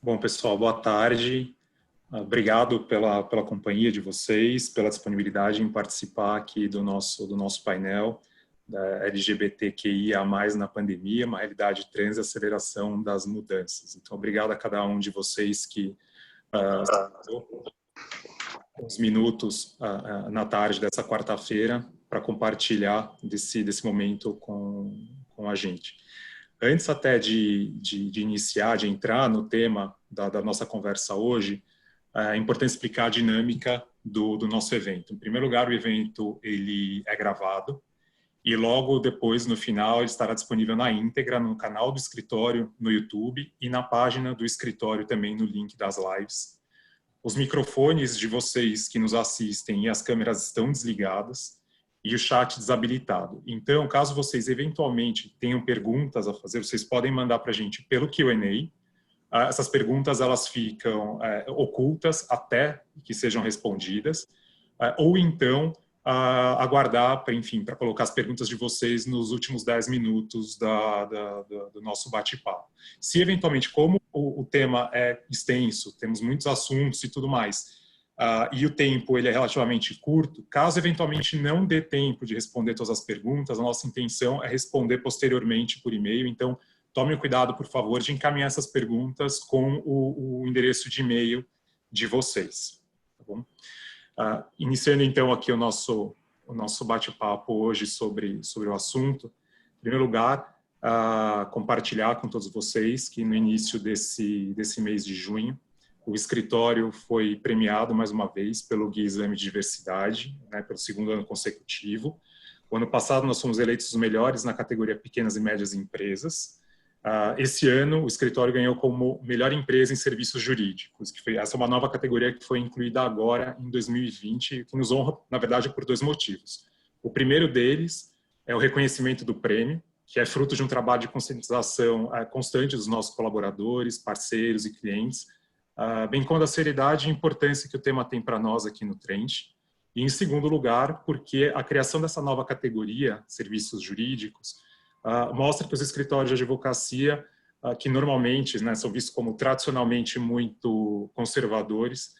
Bom, pessoal, boa tarde. Obrigado pela companhia de vocês, pela disponibilidade em participar aqui do nosso painel da LGBTQIA+, na pandemia, uma realidade trans e aceleração das mudanças. Então, obrigado a cada um de vocês que uns minutos na tarde dessa quarta-feira para compartilhar desse momento com a gente. Antes até de iniciar, de entrar no tema da nossa conversa hoje, é importante explicar a dinâmica do nosso evento. Em primeiro lugar, o evento ele é gravado e logo depois, no final, ele estará disponível na íntegra no canal do escritório no YouTube e na página do escritório também no link das lives. Os microfones de vocês que nos assistem e as câmeras estão desligadas e o chat desabilitado. Então, caso vocês eventualmente tenham perguntas a fazer, vocês podem mandar para a gente pelo Q&A. Essas perguntas elas ficam ocultas até que sejam respondidas, ou então aguardar para colocar as perguntas de vocês nos últimos 10 minutos do nosso bate-papo. Se eventualmente, como o tema é extenso, temos muitos assuntos e tudo mais, e o tempo ele é relativamente curto, caso eventualmente não dê tempo de responder todas as perguntas, a nossa intenção é responder posteriormente por e-mail. Então, tome o cuidado, por favor, de encaminhar essas perguntas com o endereço de e-mail de vocês. Tá bom? Iniciando, então, aqui o nosso bate-papo hoje sobre o assunto. Em primeiro lugar, compartilhar com todos vocês que no início desse mês de junho, o escritório foi premiado mais uma vez pelo Guia Exame de Diversidade, né, pelo segundo ano consecutivo. O ano passado nós fomos eleitos os melhores na categoria Pequenas e Médias Empresas. Esse ano o escritório ganhou como melhor empresa em serviços jurídicos, essa é uma nova categoria que foi incluída agora em 2020, que nos honra, na verdade, por dois motivos. O primeiro deles é o reconhecimento do prêmio, que é fruto de um trabalho de conscientização constante dos nossos colaboradores, parceiros e clientes, bem como da seriedade e importância que o tema tem para nós aqui no Trend. E, em segundo lugar, porque a criação dessa nova categoria, serviços jurídicos, mostra que os escritórios de advocacia, que normalmente, né, são vistos como tradicionalmente muito conservadores,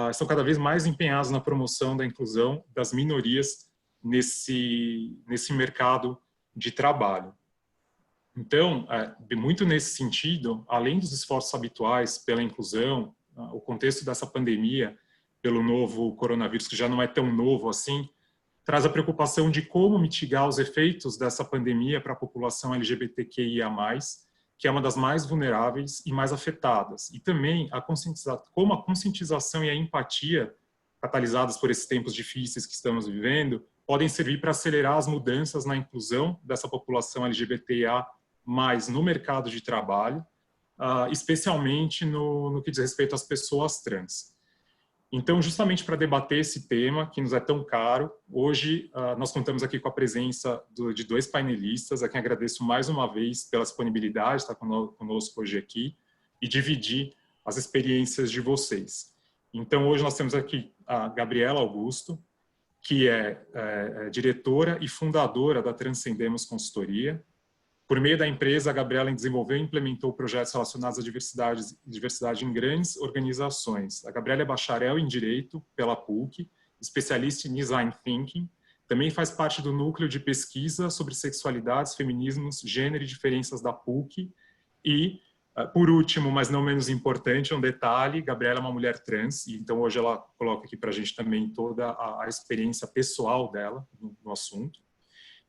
estão cada vez mais empenhados na promoção da inclusão das minorias nesse mercado de trabalho. Então, muito nesse sentido, além dos esforços habituais pela inclusão, o contexto dessa pandemia, pelo novo coronavírus, que já não é tão novo assim, traz a preocupação de como mitigar os efeitos dessa pandemia para a população LGBTQIA+, que é uma das mais vulneráveis e mais afetadas. E também como a conscientização e a empatia, catalisadas por esses tempos difíceis que estamos vivendo, podem servir para acelerar as mudanças na inclusão dessa população LGBTIA+, no mercado de trabalho, especialmente no que diz respeito às pessoas trans. Então, justamente para debater esse tema, que nos é tão caro, hoje nós contamos aqui com a presença de dois painelistas, a quem agradeço mais uma vez pela disponibilidade de estar conosco hoje aqui e dividir as experiências de vocês. Então, hoje nós temos aqui a Gabriela Augusto, que é diretora e fundadora da Transcendemos Consultoria. Por meio da empresa, a Gabriela desenvolveu e implementou projetos relacionados à diversidade em grandes organizações. A Gabriela é bacharel em Direito pela PUC, especialista em Design Thinking, também faz parte do núcleo de pesquisa sobre sexualidades, feminismos, gênero e diferenças da PUC. E, por último, mas não menos importante, um detalhe, Gabriela é uma mulher trans, e então hoje ela coloca aqui para a gente também toda a experiência pessoal dela no assunto.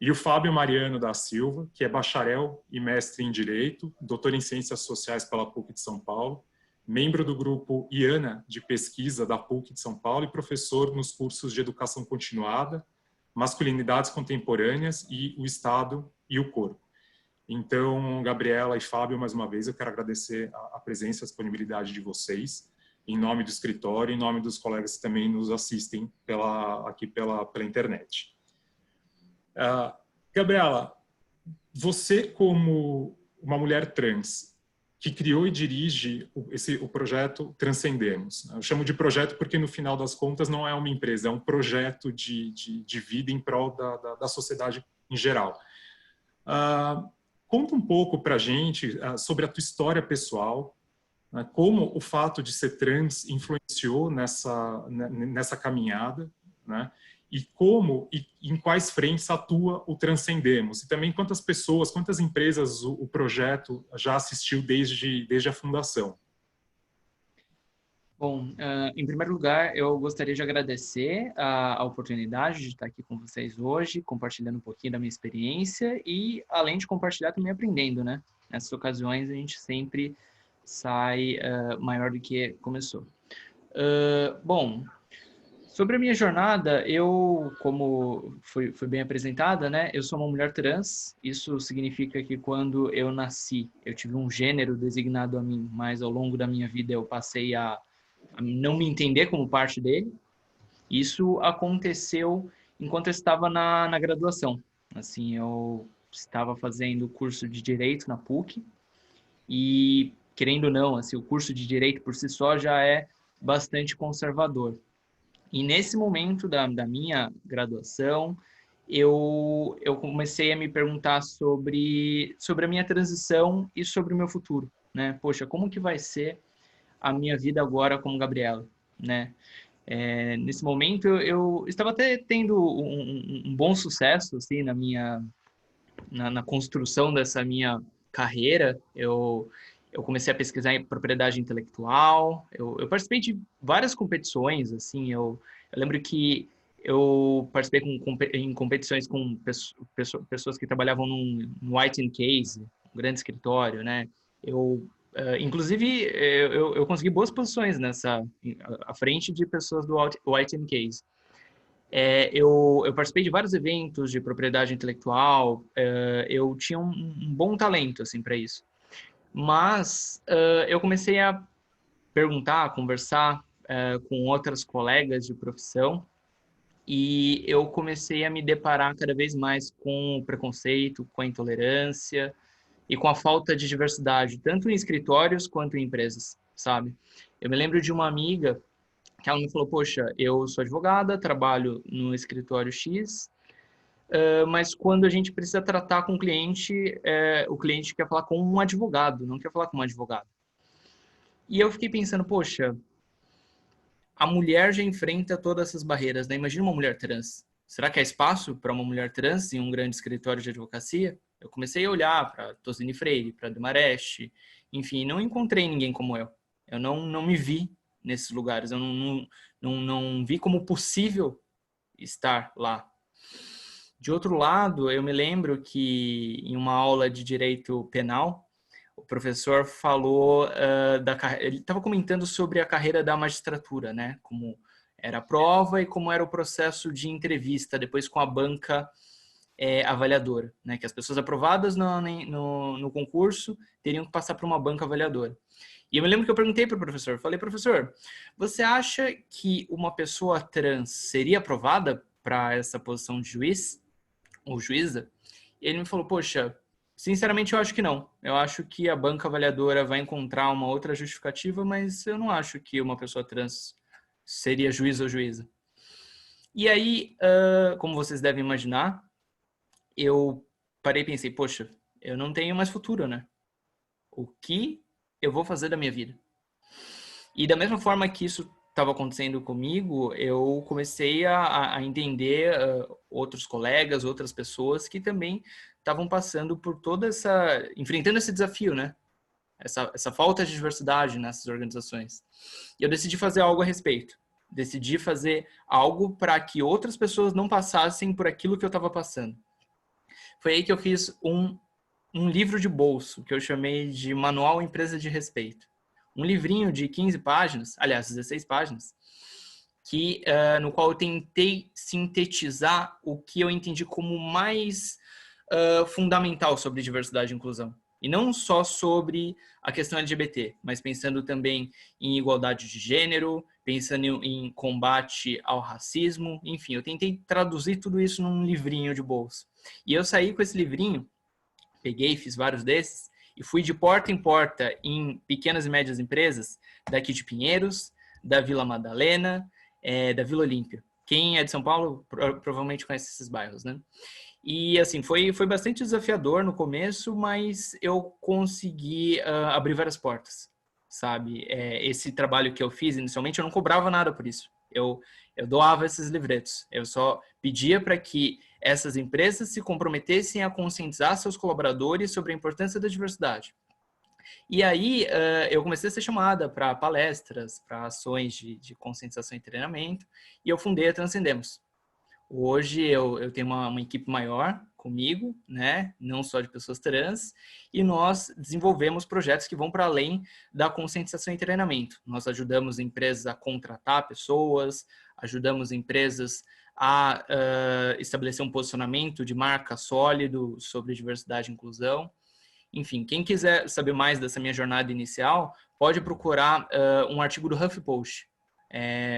E o Fábio Mariano da Silva, que é bacharel e mestre em Direito, doutor em Ciências Sociais pela PUC de São Paulo, membro do grupo IANA de pesquisa da PUC de São Paulo e professor nos cursos de Educação Continuada, Masculinidades Contemporâneas e o Estado e o Corpo. Então, Gabriela e Fábio, mais uma vez, eu quero agradecer a presença e a disponibilidade de vocês, em nome do escritório, em nome dos colegas que também nos assistem aqui pela internet. Gabriela, você como uma mulher trans que criou e dirige o projeto Transcendemos, eu chamo de projeto porque no final das contas não é uma empresa, é um projeto de vida em prol da sociedade em geral. Conta um pouco para a gente sobre a tua história pessoal, né? Como o fato de ser trans influenciou nessa caminhada, né? E como e em quais frentes atua o Transcendemos, e também quantas pessoas, quantas empresas o projeto já assistiu desde a fundação. Bom, em primeiro lugar, eu gostaria de agradecer a oportunidade de estar aqui com vocês hoje, compartilhando um pouquinho da minha experiência e, além de compartilhar, também aprendendo, né? Nessas ocasiões, a gente sempre sai maior do que começou. Bom, sobre a minha jornada, eu, como foi bem apresentada, né? Eu sou uma mulher trans. Isso significa que quando eu nasci, eu tive um gênero designado a mim, mas ao longo da minha vida eu passei a não me entender como parte dele. Isso aconteceu enquanto eu estava na graduação. Assim, eu estava fazendo o curso de Direito na PUC e, querendo ou não, assim, o curso de Direito por si só já é bastante conservador. E nesse momento da minha graduação, eu comecei a me perguntar sobre a minha transição e sobre o meu futuro, né? Poxa, como que vai ser a minha vida agora como Gabriela, né? Nesse momento eu estava até tendo um bom sucesso assim na construção dessa minha carreira. Eu comecei a pesquisar em propriedade intelectual. Eu participei de várias competições assim. Eu lembro que eu participei em competições com pessoas que trabalhavam no White Case, um grande escritório, né? Eu inclusive, eu consegui boas posições à frente de pessoas do White Case. Eu participei de vários eventos de propriedade intelectual, eu tinha um bom talento assim, para isso. Mas eu comecei a perguntar, a conversar com outras colegas de profissão e eu comecei a me deparar cada vez mais com o preconceito, com a intolerância, e com a falta de diversidade, tanto em escritórios quanto em empresas, sabe? Eu me lembro de uma amiga que ela me falou, poxa, eu sou advogada, trabalho no escritório X, mas quando a gente precisa tratar com o cliente quer falar com um advogado, não quer falar com um advogado. E eu fiquei pensando, poxa, a mulher já enfrenta todas essas barreiras, né? Imagina uma mulher trans. Será que há espaço para uma mulher trans em um grande escritório de advocacia? Eu comecei a olhar para Tosini Freire, para Demarest, enfim, não encontrei ninguém como eu. Eu não me vi nesses lugares, eu não vi como possível estar lá. De outro lado, eu me lembro que em uma aula de direito penal, o professor falou ele estava comentando sobre a carreira da magistratura, né? Como era a prova e como era o processo de entrevista depois com a banca avaliadora, né? Que as pessoas aprovadas no concurso teriam que passar por uma banca avaliadora. E eu me lembro que eu perguntei para o professor, falei, professor, você acha que uma pessoa trans seria aprovada para essa posição de juiz ou juíza? E ele me falou, poxa, sinceramente, eu acho que não. Eu acho que a banca avaliadora vai encontrar uma outra justificativa, mas eu não acho que uma pessoa trans seria juiz ou juíza. E aí, como vocês devem imaginar, eu parei e pensei, poxa, eu não tenho mais futuro, né? O que eu vou fazer da minha vida? E da mesma forma que isso estava acontecendo comigo, eu comecei a entender outros colegas, outras pessoas que também estavam passando por enfrentando esse desafio, né? Essa falta de diversidade nessas organizações. E eu decidi fazer algo a respeito. Decidi fazer algo para que outras pessoas não passassem por aquilo que eu estava passando. Foi aí que eu fiz um livro de bolso, que eu chamei de Manual Empresa de Respeito. Um livrinho de 15 páginas, aliás, 16 páginas, no qual eu tentei sintetizar o que eu entendi como mais fundamental sobre diversidade e inclusão. E não só sobre a questão LGBT, mas pensando também em igualdade de gênero, pensando em combate ao racismo, enfim, eu tentei traduzir tudo isso num livrinho de bolso. E eu saí com esse livrinho, peguei, fiz vários desses, e fui de porta em porta em pequenas e médias empresas daqui de Pinheiros, da Vila Madalena, da Vila Olímpia. Quem é de São Paulo provavelmente conhece esses bairros, né? E assim, foi bastante desafiador no começo, mas eu consegui abrir várias portas. sabe? Esse trabalho que eu fiz inicialmente, eu não cobrava nada por isso. Eu doava esses livretos. Eu só pedia para que essas empresas se comprometessem a conscientizar seus colaboradores sobre a importância da diversidade. E aí eu comecei a ser chamada para palestras, para ações de conscientização e treinamento, e eu fundei a Transcendemos. Hoje eu tenho uma equipe maior comigo, né? Não só de pessoas trans, e nós desenvolvemos projetos que vão para além da conscientização e treinamento. Nós ajudamos empresas a contratar pessoas, ajudamos empresas a estabelecer um posicionamento de marca sólido sobre diversidade e inclusão. Enfim, quem quiser saber mais dessa minha jornada inicial, pode procurar um artigo do HuffPost.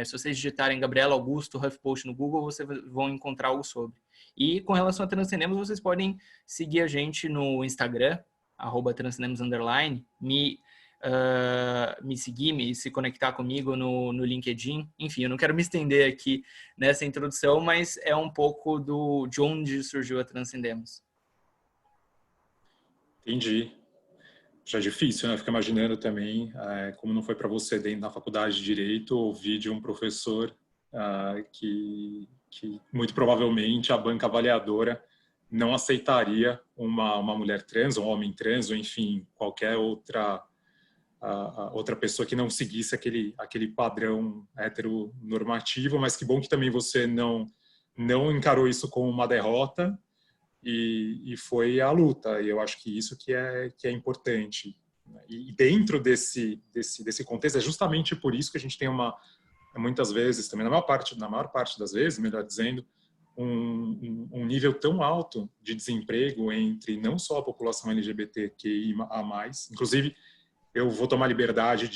Se vocês digitarem Gabriela Augusto HuffPost no Google, vocês vão encontrar algo sobre. E com relação a Transcendemos, vocês podem seguir a gente no Instagram, @transcendemos_, me seguir, se conectar comigo no LinkedIn. Enfim, eu não quero me estender aqui nessa introdução, mas é um pouco de onde surgiu a Transcendemos. Entendi. Já é difícil, né? Fico imaginando também como não foi para você dentro da faculdade de Direito ouvir de um professor que muito provavelmente a banca avaliadora não aceitaria uma mulher trans, um homem trans, ou enfim, qualquer outra pessoa que não seguisse aquele padrão heteronormativo, mas que bom que também você não encarou isso como uma derrota, e foi a luta. E eu acho que isso que é importante. E dentro desse contexto, é justamente por isso que a gente tem muitas vezes, também na maior parte das vezes, melhor dizendo, um nível tão alto de desemprego entre não só a população LGBTQIA+, inclusive eu vou tomar liberdade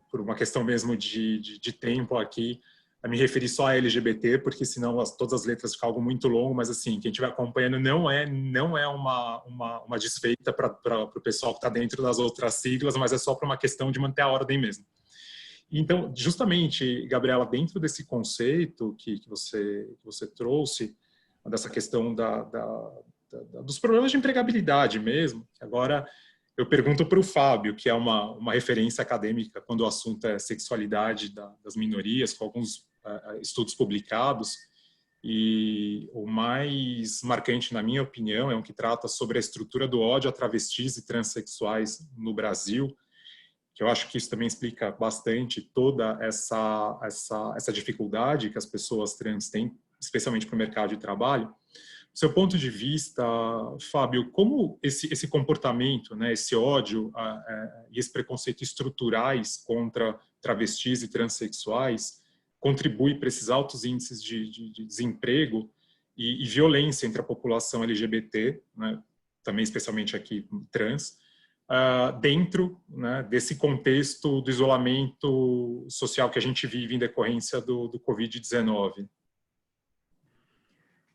por uma questão mesmo de tempo aqui, a me referir só a LGBT, porque senão todas as letras ficam algo muito longo, mas assim, quem estiver acompanhando não é uma desfeita para o pessoal que está dentro das outras siglas, mas é só para uma questão de manter a ordem mesmo. Então, justamente, Gabriela, dentro desse conceito que você trouxe, dessa questão dos problemas de empregabilidade mesmo, agora eu pergunto para o Fábio, que é uma referência acadêmica quando o assunto é sexualidade das minorias, com alguns estudos publicados, e o mais marcante, na minha opinião, é um que trata sobre a estrutura do ódio a travestis e transexuais no Brasil, que eu acho que isso também explica bastante toda essa dificuldade que as pessoas trans têm, especialmente para o mercado de trabalho. Do seu ponto de vista, Fábio, como esse comportamento, né, esse ódio e esse preconceito estruturais contra travestis e transexuais contribui para esses altos índices de desemprego e violência entre a população LGBT, né, também especialmente aqui trans, dentro, né, desse contexto do isolamento social que a gente vive em decorrência do Covid-19?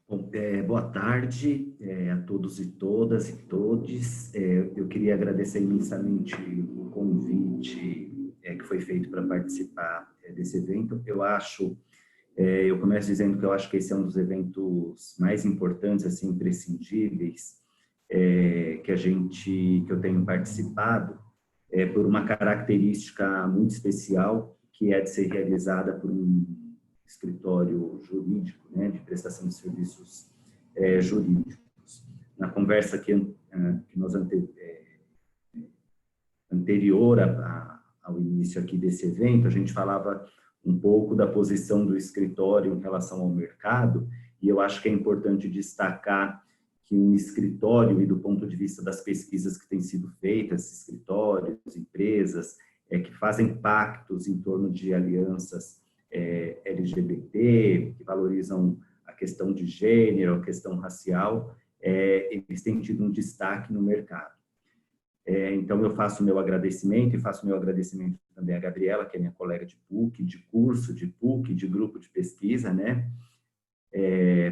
Bom, boa tarde a todos e todas e todes. Eu queria agradecer imensamente o convite que foi feito para participar desse evento. Eu começo dizendo que eu acho que esse é um dos eventos mais importantes, assim, imprescindíveis, que eu tenho participado, por uma característica muito especial, que é de ser realizada por um escritório jurídico, né, de prestação de serviços jurídicos. Na conversa que nós anterior ao início aqui desse evento, a gente falava um pouco da posição do escritório em relação ao mercado, e eu acho que é importante destacar que um escritório, e do ponto de vista das pesquisas que têm sido feitas, escritórios, empresas, que fazem pactos em torno de alianças LGBT, que valorizam a questão de gênero, a questão racial, eles têm tido um destaque no mercado. Então, eu faço o meu agradecimento, e faço o meu agradecimento também à Gabriela, que é minha colega de PUC, de curso, de PUC, de grupo de pesquisa, né?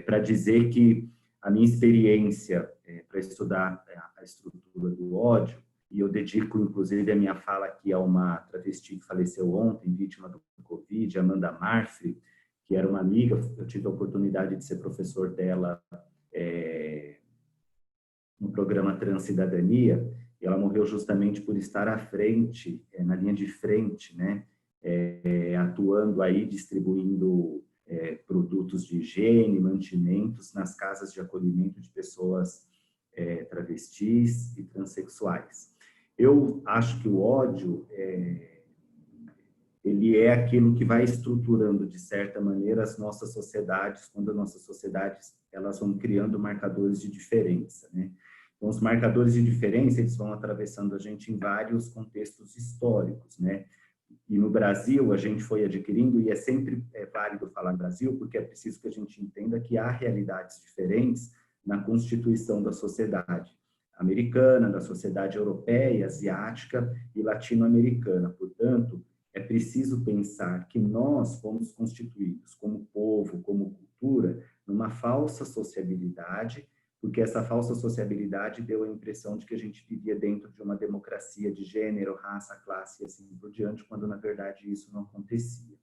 Para dizer que a minha experiência para estudar a estrutura do ódio, e eu dedico, inclusive, a minha fala aqui a uma travesti que faleceu ontem, vítima do Covid, Amanda Marfri, que era uma amiga. Eu tive a oportunidade de ser professor dela no programa Transcidadania, e ela morreu justamente por estar à frente, na linha de frente, né? Atuando aí, distribuindo produtos de higiene, mantimentos nas casas de acolhimento de pessoas travestis e transexuais. Eu acho que o ódio ele é aquilo que vai estruturando, de certa maneira, as nossas sociedades, quando as nossas sociedades elas vão criando marcadores de diferença, né? Então, os marcadores de diferença, eles vão atravessando a gente em vários contextos históricos, né? E no Brasil, a gente foi adquirindo, e é sempre válido falar Brasil, porque é preciso que a gente entenda que há realidades diferentes na constituição da sociedade americana, da sociedade europeia, asiática e latino-americana. Portanto, é preciso pensar que nós fomos constituídos como povo, como cultura, numa falsa sociabilidade, porque essa falsa sociabilidade deu a impressão de que a gente vivia dentro de uma democracia de gênero, raça, classe e assim por diante, quando na verdade isso não acontecia.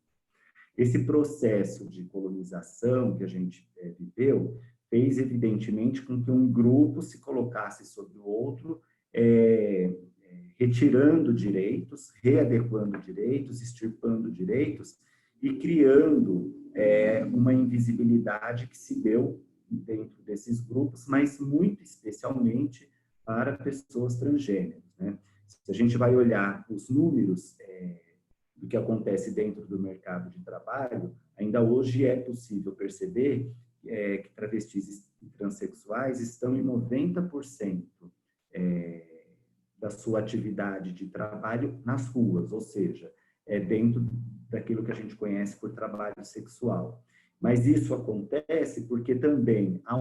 Esse processo de colonização que a gente viveu fez evidentemente com que um grupo se colocasse sobre o outro, retirando direitos, readequando direitos, extirpando direitos e criando uma invisibilidade que se deu dentro desses grupos, mas muito especialmente para pessoas transgêneras, né? Se a gente vai olhar os números do que acontece dentro do mercado de trabalho, ainda hoje é possível perceber que travestis e transexuais estão em 90% da sua atividade de trabalho nas ruas, ou seja, dentro daquilo que a gente conhece por trabalho sexual. Mas isso acontece porque também há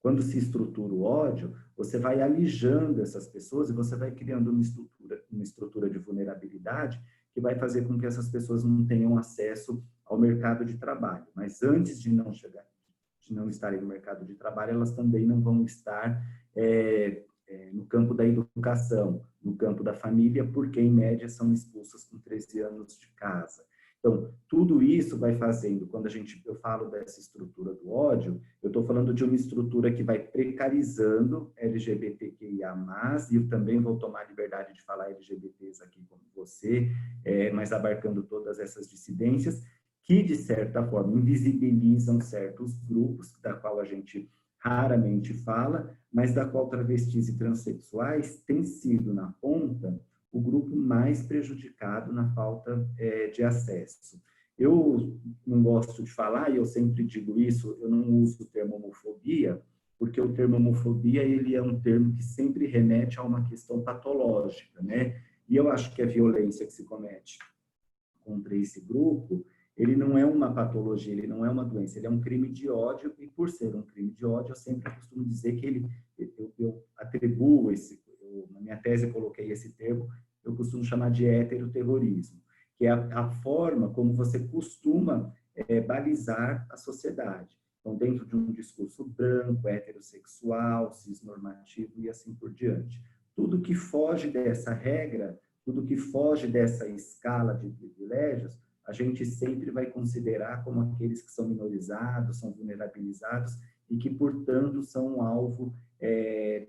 quando se estrutura o ódio, você vai alijando essas pessoas e você vai criando uma estrutura de vulnerabilidade que vai fazer com que essas pessoas não tenham acesso ao mercado de trabalho. Mas antes de não estarem no mercado de trabalho, elas também não vão estar no campo da educação, no campo da família, porque, em média, são expulsas com 13 anos de casa. Então, tudo isso vai fazendo, quando eu falo dessa estrutura do ódio, eu estou falando de uma estrutura que vai precarizando LGBTQIA+, e eu também vou tomar a liberdade de falar LGBTs aqui como você, mas abarcando todas essas dissidências, que, de certa forma, invisibilizam certos grupos, da qual a gente raramente fala, mas da qual travestis e transexuais têm sido, na ponta, o grupo mais prejudicado na falta de acesso. Eu não gosto de falar, e eu sempre digo isso, eu não uso o termo homofobia, porque o termo homofobia ele é um termo que sempre remete a uma questão patológica, né? E eu acho que a violência que se comete contra esse grupo, ele não é uma patologia, ele não é uma doença, ele é um crime de ódio, e por ser um crime de ódio, eu sempre costumo dizer que eu atribuo na minha tese eu coloquei esse termo, eu costumo chamar de heteroterrorismo, que é a forma como você costuma balizar a sociedade. Então, dentro de um discurso branco, heterossexual, cisnormativo e assim por diante. Tudo que foge dessa regra, tudo que foge dessa escala de privilégios, a gente sempre vai considerar como aqueles que são minorizados, são vulnerabilizados e que, portanto, são um alvo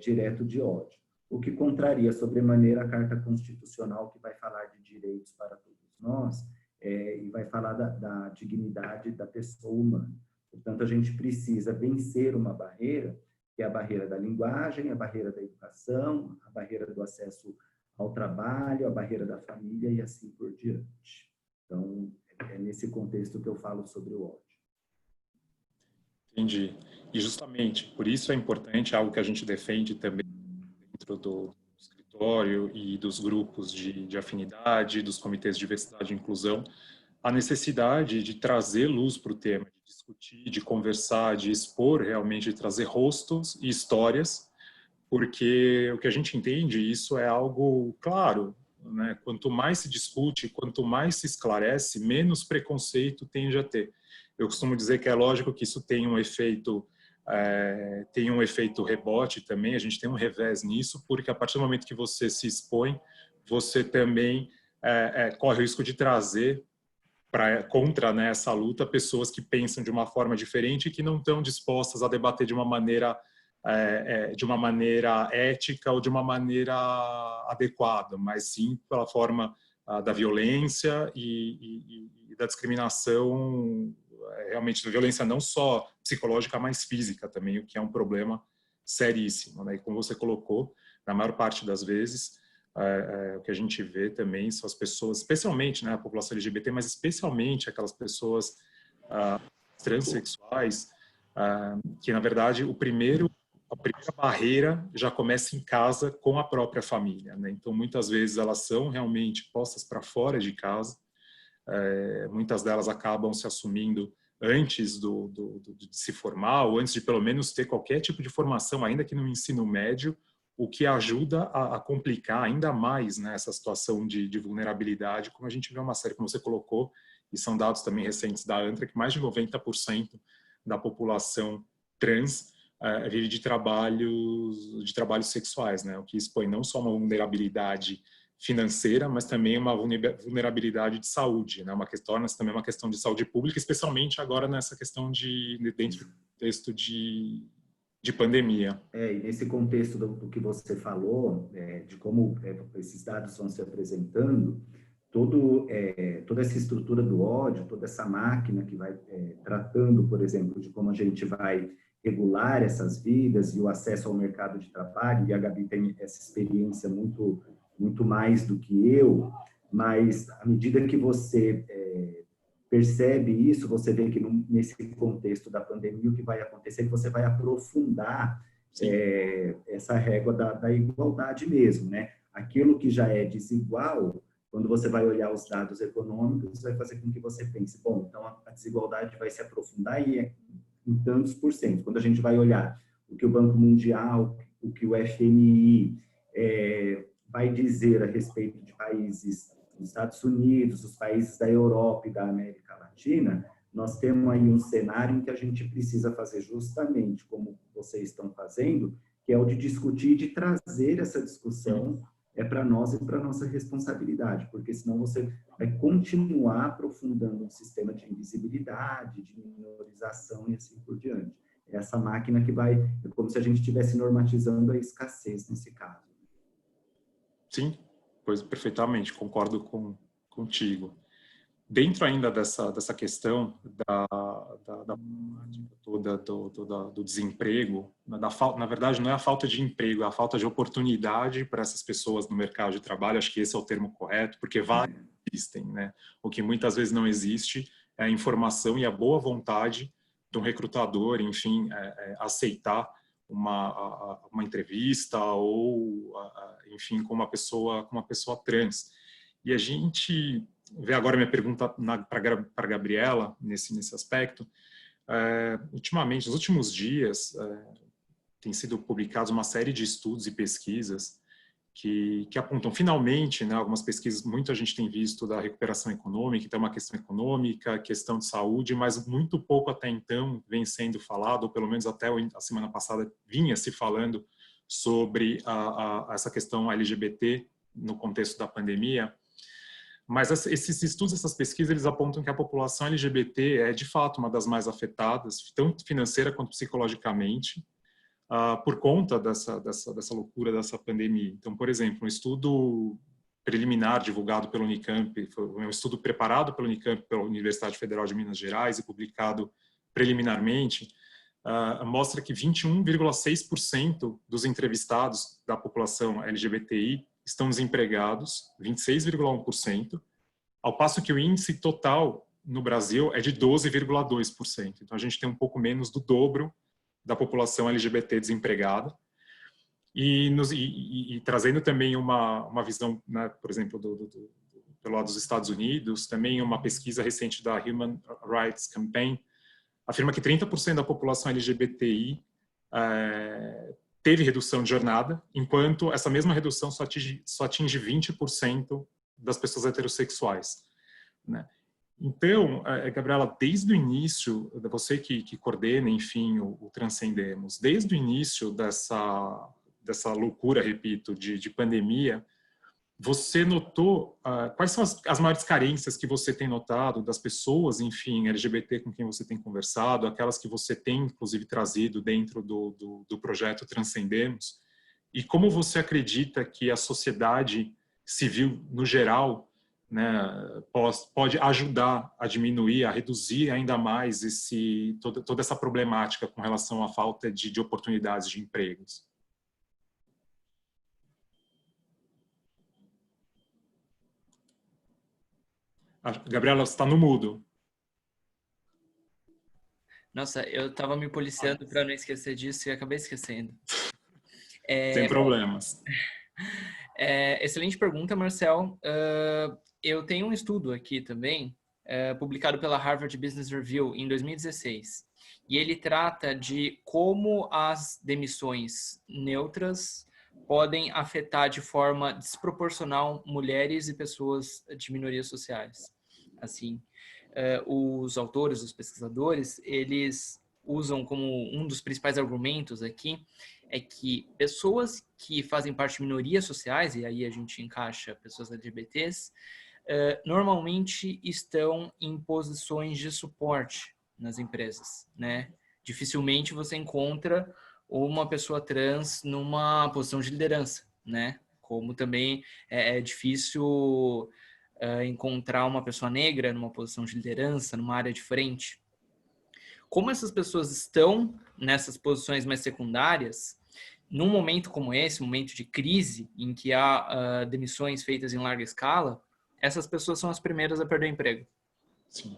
direto de ódio. O que contraria sobremaneira a Carta Constitucional, que vai falar de direitos para todos nós, e vai falar da dignidade da pessoa humana. Portanto, a gente precisa vencer uma barreira, que é a barreira da linguagem, a barreira da educação, a barreira do acesso ao trabalho, a barreira da família e assim por diante. Então, é nesse contexto que eu falo sobre o ódio. Entendi. E justamente por isso é importante, algo que a gente defende também dentro do escritório e dos grupos de afinidade, dos comitês de diversidade e inclusão, a necessidade de trazer luz para o tema, de discutir, de conversar, de expor realmente, de trazer rostos e histórias, porque o que a gente entende, isso é algo claro, né? Quanto mais se discute, quanto mais se esclarece, menos preconceito tende a ter. Eu costumo dizer que é lógico que isso tem um efeito rebote também, a gente tem um revés nisso, porque a partir do momento que você se expõe, você também corre o risco de trazer contra, né, essa luta pessoas que pensam de uma forma diferente e que não estão dispostas a debater de uma maneira de uma maneira ética ou de uma maneira adequada, mas sim pela forma da violência e da discriminação, realmente da violência não só psicológica, mas física também, o que é um problema seríssimo, né? E como você colocou, na maior parte das vezes, o que a gente vê também são as pessoas, especialmente, né, a população LGBT, mas especialmente aquelas pessoas transexuais, que na verdade a primeira barreira já começa em casa com a própria família, né? Então muitas vezes elas são realmente postas para fora de casa, muitas delas acabam se assumindo antes de se formar, ou antes de pelo menos ter qualquer tipo de formação, ainda que no ensino médio, o que ajuda a complicar ainda mais, né, essa situação de vulnerabilidade, como a gente vê uma série, como você colocou, e são dados também recentes da ANTRA, que mais de 90% da população trans vive de trabalhos sexuais, né, o que expõe não só uma vulnerabilidade financeira, mas também uma vulnerabilidade de saúde, né? Torna-se também uma questão de saúde pública, especialmente agora nessa questão dentro do contexto de pandemia. E nesse contexto do que você falou, de como esses dados vão se apresentando, toda essa estrutura do ódio, toda essa máquina que vai tratando, por exemplo, de como a gente vai regular essas vidas e o acesso ao mercado de trabalho, e a Gabi tem essa experiência muito mais do que eu, mas à medida que você percebe isso, você vê que nesse contexto da pandemia, o que vai acontecer é que você vai aprofundar essa régua da igualdade mesmo, né? Aquilo que já é desigual, quando você vai olhar os dados econômicos, vai fazer com que você pense, bom, então a desigualdade vai se aprofundar e em tantos por cento. Quando a gente vai olhar o que o Banco Mundial, o que o FMI vai dizer a respeito de países dos Estados Unidos, os países da Europa e da América Latina, nós temos aí um cenário em que a gente precisa fazer justamente como vocês estão fazendo, que é o de discutir, de trazer essa discussão para nós e para a nossa responsabilidade, porque senão você vai continuar aprofundando um sistema de invisibilidade, de minorização e assim por diante. Essa máquina que vai, é como se a gente estivesse normatizando a escassez nesse caso. Sim, pois perfeitamente, concordo contigo. Dentro ainda dessa questão da toda do desemprego, na verdade não é a falta de emprego, é a falta de oportunidade para essas pessoas no mercado de trabalho, acho que esse é o termo correto, porque vários existem, né? O que muitas vezes não existe é a informação e a boa vontade de um recrutador, enfim, aceitar uma entrevista ou, enfim, com uma pessoa trans. E a gente vê agora minha pergunta para a Gabriela nesse aspecto. Ultimamente, nos últimos dias, tem sido publicados uma série de estudos e pesquisas que apontam, finalmente, né, algumas pesquisas, muito a gente tem visto da recuperação econômica, então uma questão econômica, questão de saúde, mas muito pouco até então vem sendo falado, ou pelo menos até a semana passada vinha se falando sobre essa questão LGBT no contexto da pandemia. Mas esses estudos, essas pesquisas, eles apontam que a população LGBT é, de fato, uma das mais afetadas, tanto financeira quanto psicologicamente, por conta dessa loucura dessa pandemia. Então, por exemplo, um estudo preliminar divulgado pelo Unicamp, foi um estudo preparado pelo Unicamp, pela Universidade Federal de Minas Gerais e publicado preliminarmente, mostra que 21,6% dos entrevistados da população LGBTI estão desempregados, 26,1%, ao passo que o índice total no Brasil é de 12,2%. Então, a gente tem um pouco menos do dobro da população LGBT desempregada. E trazendo também uma visão, né, por exemplo, pelo lado dos Estados Unidos, também uma pesquisa recente da Human Rights Campaign afirma que 30% da população LGBTI teve redução de jornada, enquanto essa mesma redução só atinge 20% das pessoas heterossexuais, né? Então, Gabriela, desde o início, você que coordena, enfim, o Transcendemos, desde o início dessa loucura, repito, de pandemia, você notou quais são as maiores carências que você tem notado das pessoas, enfim, LGBT com quem você tem conversado, aquelas que você tem, inclusive, trazido dentro do projeto Transcendemos, e como você acredita que a sociedade civil, no geral, né, pode ajudar a diminuir, a reduzir ainda mais toda essa problemática com relação à falta de oportunidades de empregos? Gabriela, você está no mudo. Nossa, eu estava me policiando para não esquecer disso e acabei esquecendo. Sem problemas. Excelente pergunta, Marcel. Eu tenho um estudo aqui também, publicado pela Harvard Business Review em 2016. E ele trata de como as demissões neutras podem afetar de forma desproporcional mulheres e pessoas de minorias sociais. Assim, os autores, os pesquisadores, eles usam como um dos principais argumentos aqui é que pessoas que fazem parte de minorias sociais, e aí a gente encaixa pessoas LGBTs, normalmente estão em posições de suporte nas empresas, né? Dificilmente você encontra uma pessoa trans numa posição de liderança, né? Como também é difícil encontrar uma pessoa negra numa posição de liderança, numa área de frente. Como essas pessoas estão nessas posições mais secundárias, num momento como esse, momento de crise, em que há demissões feitas em larga escala, essas pessoas são as primeiras a perder o emprego. Sim.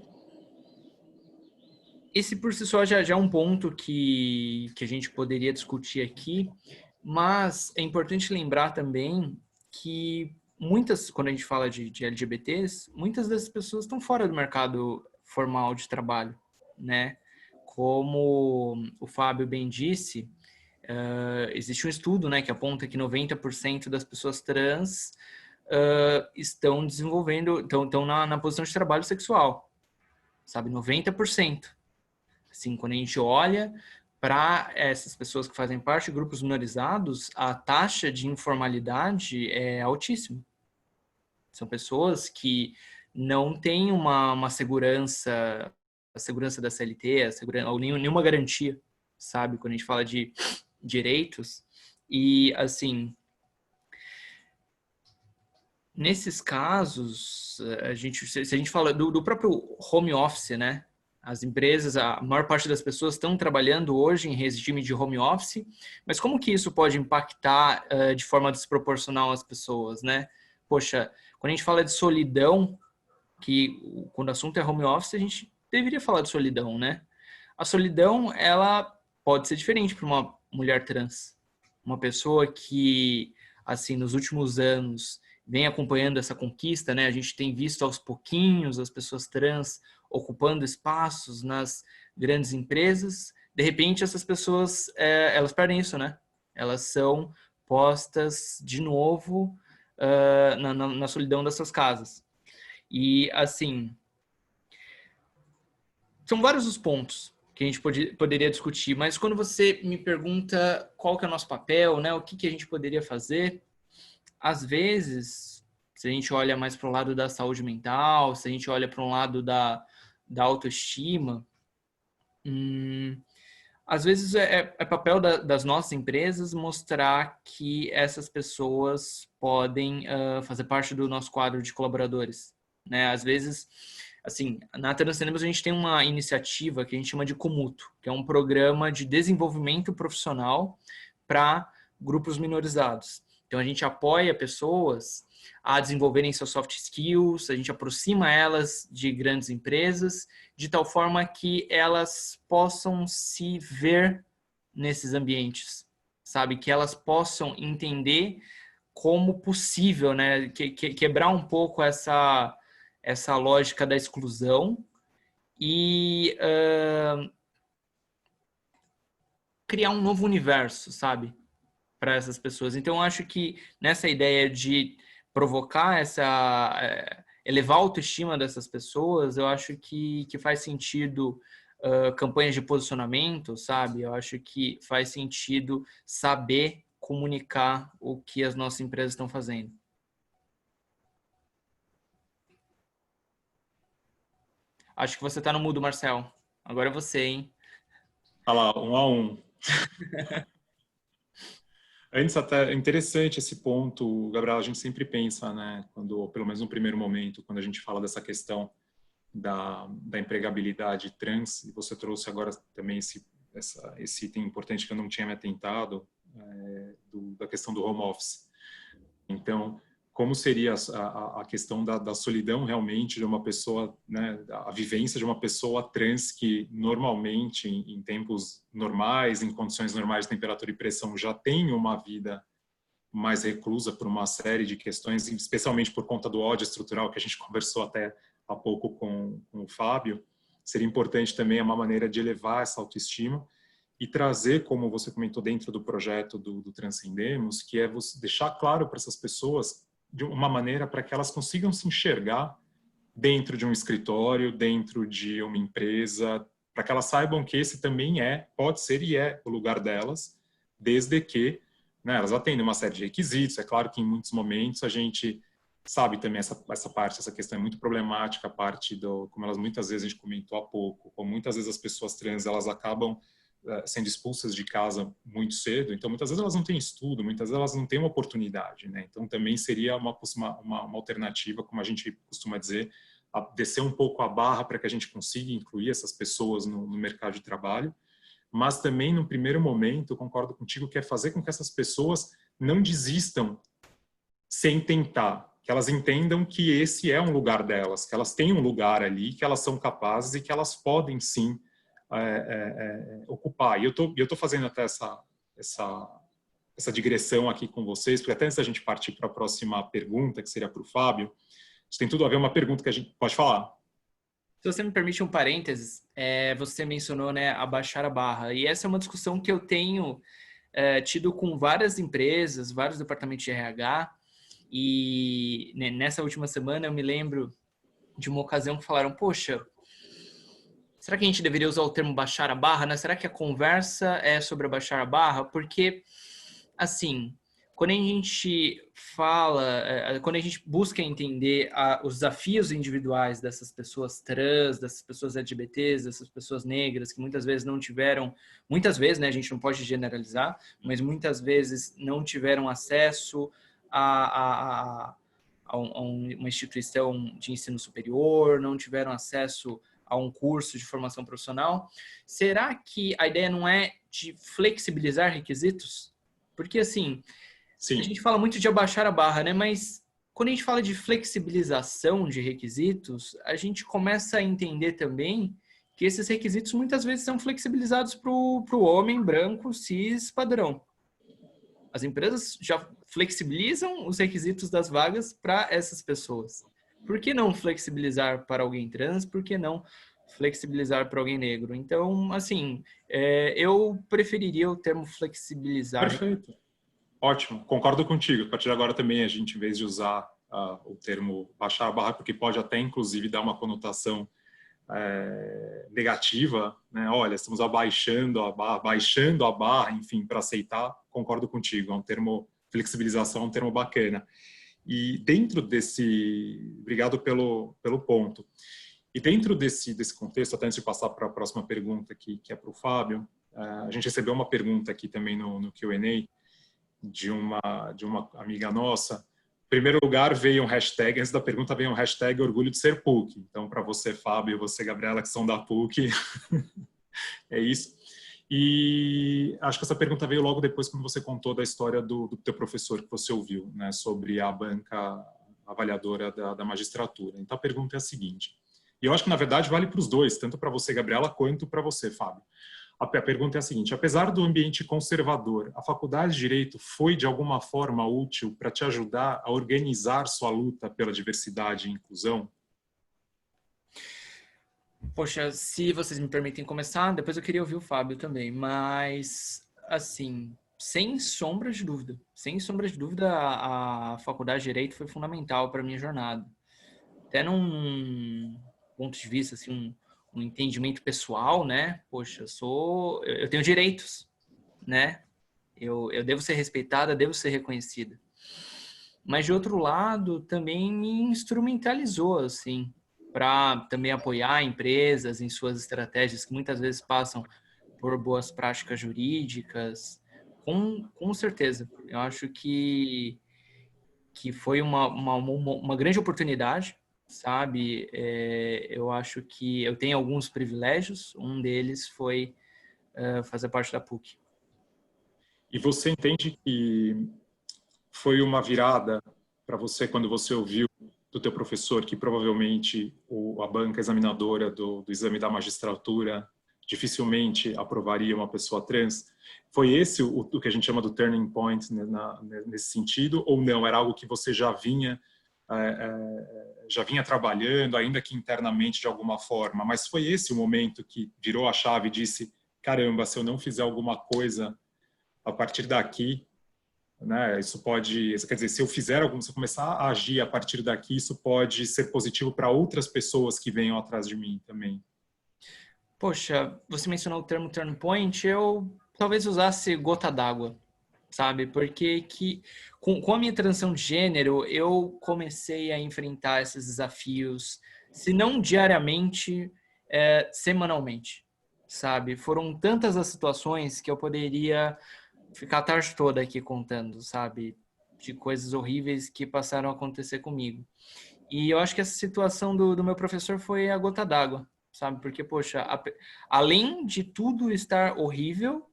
Esse por si só já é um ponto que a gente poderia discutir aqui, mas é importante lembrar também que quando a gente fala de LGBTs, muitas dessas pessoas estão fora do mercado formal de trabalho, né? Como o Fábio bem disse, existe um estudo, né, que aponta que 90% das pessoas trans estão na posição de trabalho sexual, sabe? 90%. Assim, quando a gente olha para essas pessoas que fazem parte de grupos minorizados, a taxa de informalidade é altíssima. São pessoas que não têm uma segurança, a segurança da CLT, ou nenhuma garantia, sabe? Quando a gente fala de direitos. E, assim, nesses casos, se a gente fala do próprio home office, né? As empresas, a maior parte das pessoas estão trabalhando hoje em regime de home office, mas como que isso pode impactar de forma desproporcional as pessoas, né? Poxa, quando a gente fala de solidão, que quando o assunto é home office, a gente deveria falar de solidão, né? A solidão, ela pode ser diferente para uma mulher trans. Uma pessoa que, assim, nos últimos anos vem acompanhando essa conquista, né? A gente tem visto aos pouquinhos as pessoas trans ocupando espaços nas grandes empresas. De repente, essas pessoas, elas perdem isso, né? Elas são postas de novo na solidão das suas casas. E, assim, são vários os pontos que a gente poderia discutir, mas quando você me pergunta qual que é o nosso papel, né, o que a gente poderia fazer, às vezes, se a gente olha mais para o lado da saúde mental, se a gente olha para um lado da autoestima, às vezes é papel das nossas empresas mostrar que essas pessoas podem fazer parte do nosso quadro de colaboradores, né? Às vezes, assim, na Transcendemos a gente tem uma iniciativa que a gente chama de Comuto, que é um programa de desenvolvimento profissional para grupos minorizados. Então, a gente apoia pessoas a desenvolverem seus soft skills, a gente aproxima elas de grandes empresas, de tal forma que elas possam se ver nesses ambientes, sabe? Que elas possam entender como possível, né? Quebrar um pouco essa lógica da exclusão e criar um novo universo, sabe? Para essas pessoas. Então, eu acho que nessa ideia de provocar elevar a autoestima dessas pessoas, eu acho que faz sentido campanhas de posicionamento, sabe? Eu acho que faz sentido saber comunicar o que as nossas empresas estão fazendo. Acho que você tá no mudo, Marcel. Agora é você, hein? Olha lá, 1-1. Antes até, é interessante esse ponto, Gabriel, a gente sempre pensa, né, quando, pelo menos no primeiro momento, quando a gente fala dessa questão da empregabilidade trans, e você trouxe agora também esse item importante que eu não tinha me atentado, da questão do home office. Então, como seria a questão da solidão realmente de uma pessoa, né, a vivência de uma pessoa trans que normalmente, em tempos normais, em condições normais de temperatura e pressão, já tem uma vida mais reclusa por uma série de questões, especialmente por conta do ódio estrutural que a gente conversou até há pouco com o Fábio. Seria importante também uma maneira de elevar essa autoestima e trazer, como você comentou dentro do projeto do Transcendemos, que é você deixar claro para essas pessoas de uma maneira para que elas consigam se enxergar dentro de um escritório, dentro de uma empresa, para que elas saibam que esse também pode ser e é o lugar delas, desde que, né, elas atendem uma série de requisitos. É claro que em muitos momentos a gente sabe também essa questão é muito problemática, a parte como elas muitas vezes a gente comentou há pouco, como muitas vezes as pessoas trans elas acabam sendo expulsas de casa muito cedo, então muitas vezes elas não têm estudo, muitas vezes elas não têm uma oportunidade, né? Então também seria uma alternativa, como a gente costuma dizer, a descer um pouco a barra para que a gente consiga incluir essas pessoas no mercado de trabalho, mas também no primeiro momento, concordo contigo, que é fazer com que essas pessoas não desistam sem tentar, que elas entendam que esse é um lugar delas, que elas têm um lugar ali, que elas são capazes e que elas podem sim ocupar. E eu tô fazendo até essa digressão aqui com vocês, porque até antes da gente partir para a próxima pergunta, que seria para o Fábio, isso tem tudo a ver uma pergunta que a gente pode falar. Se você me permite um parênteses, você mencionou, né, abaixar a barra. E essa é uma discussão que eu tenho tido com várias empresas, vários departamentos de RH. E nessa última semana eu me lembro de uma ocasião que falaram, poxa, será que a gente deveria usar o termo baixar a barra, né? Será que a conversa é sobre abaixar a barra? Porque, assim, quando a gente fala, quando a gente busca entender os desafios individuais dessas pessoas trans, dessas pessoas LGBTs, dessas pessoas negras, que muitas vezes não tiveram, muitas vezes, né, a gente não pode generalizar, mas muitas vezes não tiveram acesso a uma instituição de ensino superior, não tiveram acesso a um curso de formação profissional. Será que a ideia não é de flexibilizar requisitos? Porque, assim, Sim. a gente fala muito de abaixar a barra, né? Mas quando a gente fala de flexibilização de requisitos, a gente começa a entender também que esses requisitos muitas vezes são flexibilizados para o homem branco cis padrão. As empresas já flexibilizam os requisitos das vagas para essas pessoas. Por que não flexibilizar para alguém trans? Por que não flexibilizar para alguém negro? Então, assim, eu preferiria o termo flexibilizar. Perfeito. Ótimo. Concordo contigo. A partir de agora também a gente, em vez de usar o termo baixar a barra, porque pode até, inclusive, dar uma conotação negativa, né? Olha, estamos baixando a barra, enfim, para aceitar. Concordo contigo. É um termo, flexibilização é um termo bacana. E dentro desse... Obrigado pelo ponto. E dentro desse contexto, até antes de passar para a próxima pergunta, que é para o Fábio, a gente recebeu uma pergunta aqui também no Q&A de uma amiga nossa. Em primeiro lugar, veio um hashtag, antes da pergunta veio um hashtag orgulho de ser PUC. Então, para você, Fábio, e você, Gabriela, que são da PUC, é isso. E acho que essa pergunta veio logo depois quando você contou da história do teu professor que você ouviu, né, sobre a banca avaliadora da magistratura. Então, a pergunta é a seguinte, e eu acho que, na verdade, vale para os dois, tanto para você, Gabriela, quanto para você, Fábio. A pergunta é a seguinte, apesar do ambiente conservador, a Faculdade de Direito foi, de alguma forma, útil para te ajudar a organizar sua luta pela diversidade e inclusão? Poxa, se vocês me permitem começar, depois eu queria ouvir o Fábio também, mas, assim, sem sombra de dúvida, a Faculdade de Direito foi fundamental para a minha jornada. Até num ponto de vista, assim, um entendimento pessoal, né? Poxa, eu tenho direitos, né? Eu devo ser respeitada, devo ser reconhecida. Mas, de outro lado, também me instrumentalizou, assim. para também apoiar empresas em suas estratégias que muitas vezes passam por boas práticas jurídicas. Com certeza. Eu acho que foi uma grande oportunidade, sabe? Eu acho que eu tenho alguns privilégios, um deles foi fazer parte da PUC. E você entende que foi uma virada para você quando você ouviu do teu professor que provavelmente a banca examinadora do exame da magistratura dificilmente aprovaria uma pessoa trans? Foi esse o que a gente chama do turning point, né, nesse sentido, ou não? Era algo que você já vinha trabalhando, ainda que internamente de alguma forma, mas foi esse o momento que virou a chave e disse: caramba, se eu não fizer alguma coisa a partir daqui, né, isso pode, quer dizer, se eu começar a agir a partir daqui, isso pode ser positivo para outras pessoas que venham atrás de mim também. Poxa, você mencionou o termo turning point, eu talvez usasse gota d'água, sabe? Porque com a minha transição de gênero, eu comecei a enfrentar esses desafios, se não diariamente, semanalmente, sabe? Foram tantas as situações que eu poderia ficar a tarde toda aqui contando, sabe? De coisas horríveis que passaram a acontecer comigo. E eu acho que essa situação do meu professor foi a gota d'água, sabe? Porque, poxa, além de tudo estar horrível,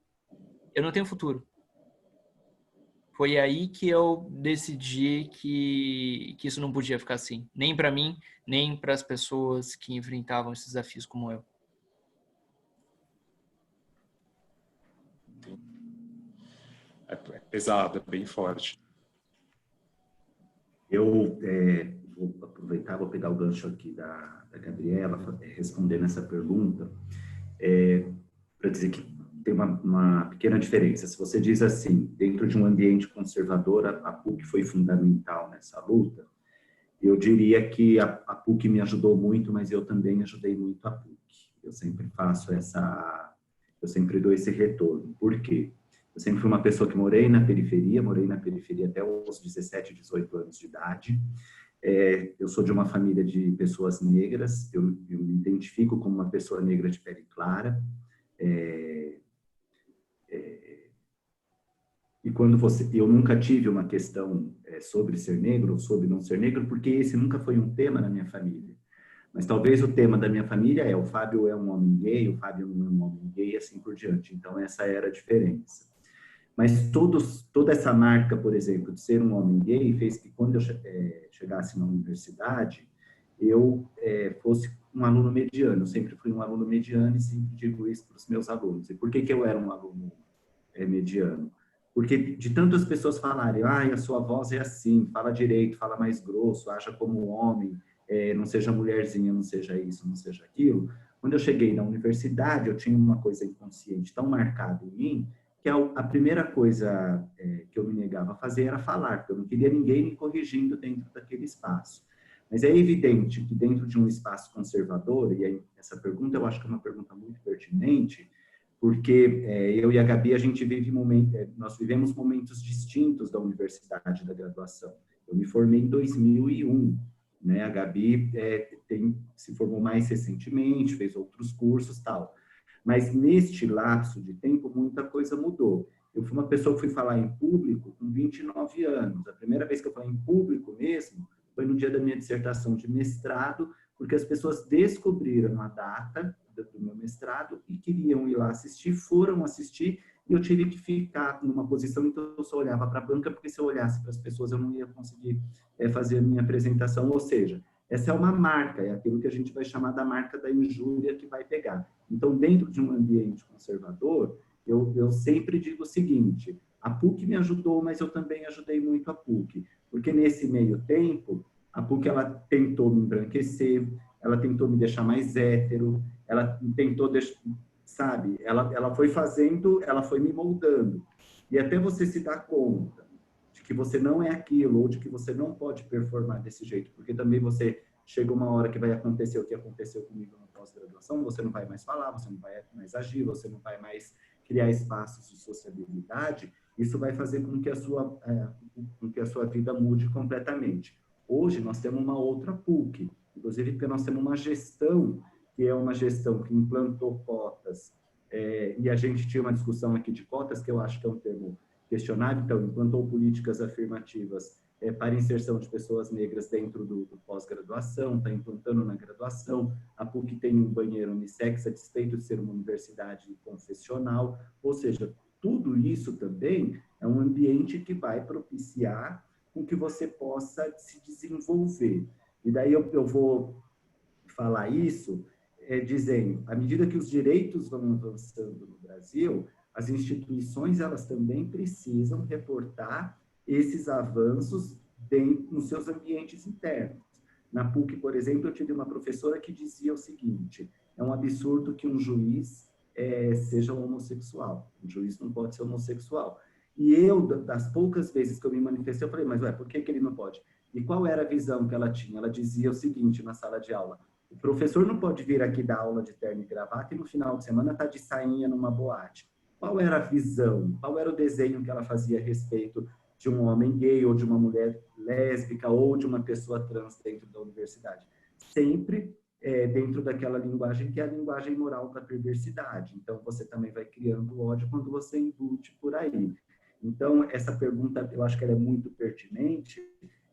eu não tenho futuro. Foi aí que eu decidi que isso não podia ficar assim. Nem para mim, nem para as pessoas que enfrentavam esses desafios como eu. É pesado, é bem forte. Eu vou aproveitar, vou pegar o gancho aqui da Gabriela, respondendo essa pergunta, para dizer que tem uma pequena diferença. Se você diz assim, dentro de um ambiente conservador, a PUC foi fundamental nessa luta, eu diria que a PUC me ajudou muito, mas eu também ajudei muito a PUC. Eu sempre eu sempre dou esse retorno. Por quê? Eu sempre fui uma pessoa que morei na periferia até os 17, 18 anos de idade. Eu sou de uma família de pessoas negras, eu me identifico como uma pessoa negra de pele clara. E eu nunca tive uma questão sobre ser negro ou sobre não ser negro, porque esse nunca foi um tema na minha família. Mas talvez o tema da minha família o Fábio é um homem gay, o Fábio não é um homem gay, e assim por diante. Então, essa era a diferença. Mas toda essa marca, por exemplo, de ser um homem gay, fez que quando eu chegasse na universidade, eu fosse um aluno mediano. Eu sempre fui um aluno mediano e sempre digo isso para os meus alunos. E por que eu era um aluno mediano? Porque de tantas pessoas falarem, a sua voz é assim, fala direito, fala mais grosso, aja como um homem, não seja mulherzinha, não seja isso, não seja aquilo. Quando eu cheguei na universidade, eu tinha uma coisa inconsciente tão marcada em mim, que a primeira coisa que eu me negava a fazer era falar, porque eu não queria ninguém me corrigindo dentro daquele espaço. Mas é evidente que dentro de um espaço conservador, e aí essa pergunta eu acho que é uma pergunta muito pertinente, porque eu e a Gabi, nós vivemos momentos distintos da universidade, da graduação. Eu me formei em 2001, né? A Gabi se formou mais recentemente, fez outros cursos e tal. Mas neste lapso de tempo, muita coisa mudou. Eu fui uma pessoa que fui falar em público com 29 anos. A primeira vez que eu falei em público mesmo foi no dia da minha dissertação de mestrado, porque as pessoas descobriram a data do meu mestrado e queriam ir lá assistir, foram assistir, e eu tive que ficar numa posição em que eu só olhava para a banca, porque se eu olhasse para as pessoas eu não ia conseguir fazer a minha apresentação, ou seja, essa é uma marca, é aquilo que a gente vai chamar da marca da injúria que vai pegar. Então, dentro de um ambiente conservador, eu sempre digo o seguinte, a PUC me ajudou, mas eu também ajudei muito a PUC, porque nesse meio tempo, a PUC ela tentou me embranquecer, ela tentou me deixar mais hétero, ela tentou, sabe, ela foi fazendo, ela foi me moldando. E até você se dar conta de que você não é aquilo, ou de que você não pode performar desse jeito, porque também você chega uma hora que vai acontecer o que aconteceu comigo na pós-graduação, você não vai mais falar, você não vai mais agir, você não vai mais criar espaços de sociabilidade, isso vai fazer com que a sua vida mude completamente. Hoje nós temos uma outra PUC, inclusive porque nós temos uma gestão que é uma gestão que implantou cotas, e a gente tinha uma discussão aqui de cotas, que eu acho que é um termo questionável, então, implantou políticas afirmativas para inserção de pessoas negras dentro do pós-graduação, está implantando na graduação, a PUC tem um banheiro unissex, a despeito de ser uma universidade confessional, ou seja, tudo isso também é um ambiente que vai propiciar com que você possa se desenvolver. E daí eu vou falar isso dizendo, à medida que os direitos vão avançando no Brasil, as instituições elas também precisam reportar esses avanços nos seus ambientes internos. Na PUC, por exemplo, eu tive uma professora que dizia o seguinte: é um absurdo que um juiz seja homossexual. Um juiz não pode ser homossexual. E eu, das poucas vezes que eu me manifestei, eu falei, mas por que ele não pode? E qual era a visão que ela tinha? Ela dizia o seguinte na sala de aula: o professor não pode vir aqui dar aula de terno e gravata e no final de semana tá de sainha numa boate. Qual era a visão? Qual era o desenho que ela fazia a respeito de um homem gay ou de uma mulher lésbica ou de uma pessoa trans dentro da universidade? Sempre dentro daquela linguagem que é a linguagem moral da perversidade. Então, você também vai criando ódio quando você embute por aí. Então, essa pergunta, eu acho que ela é muito pertinente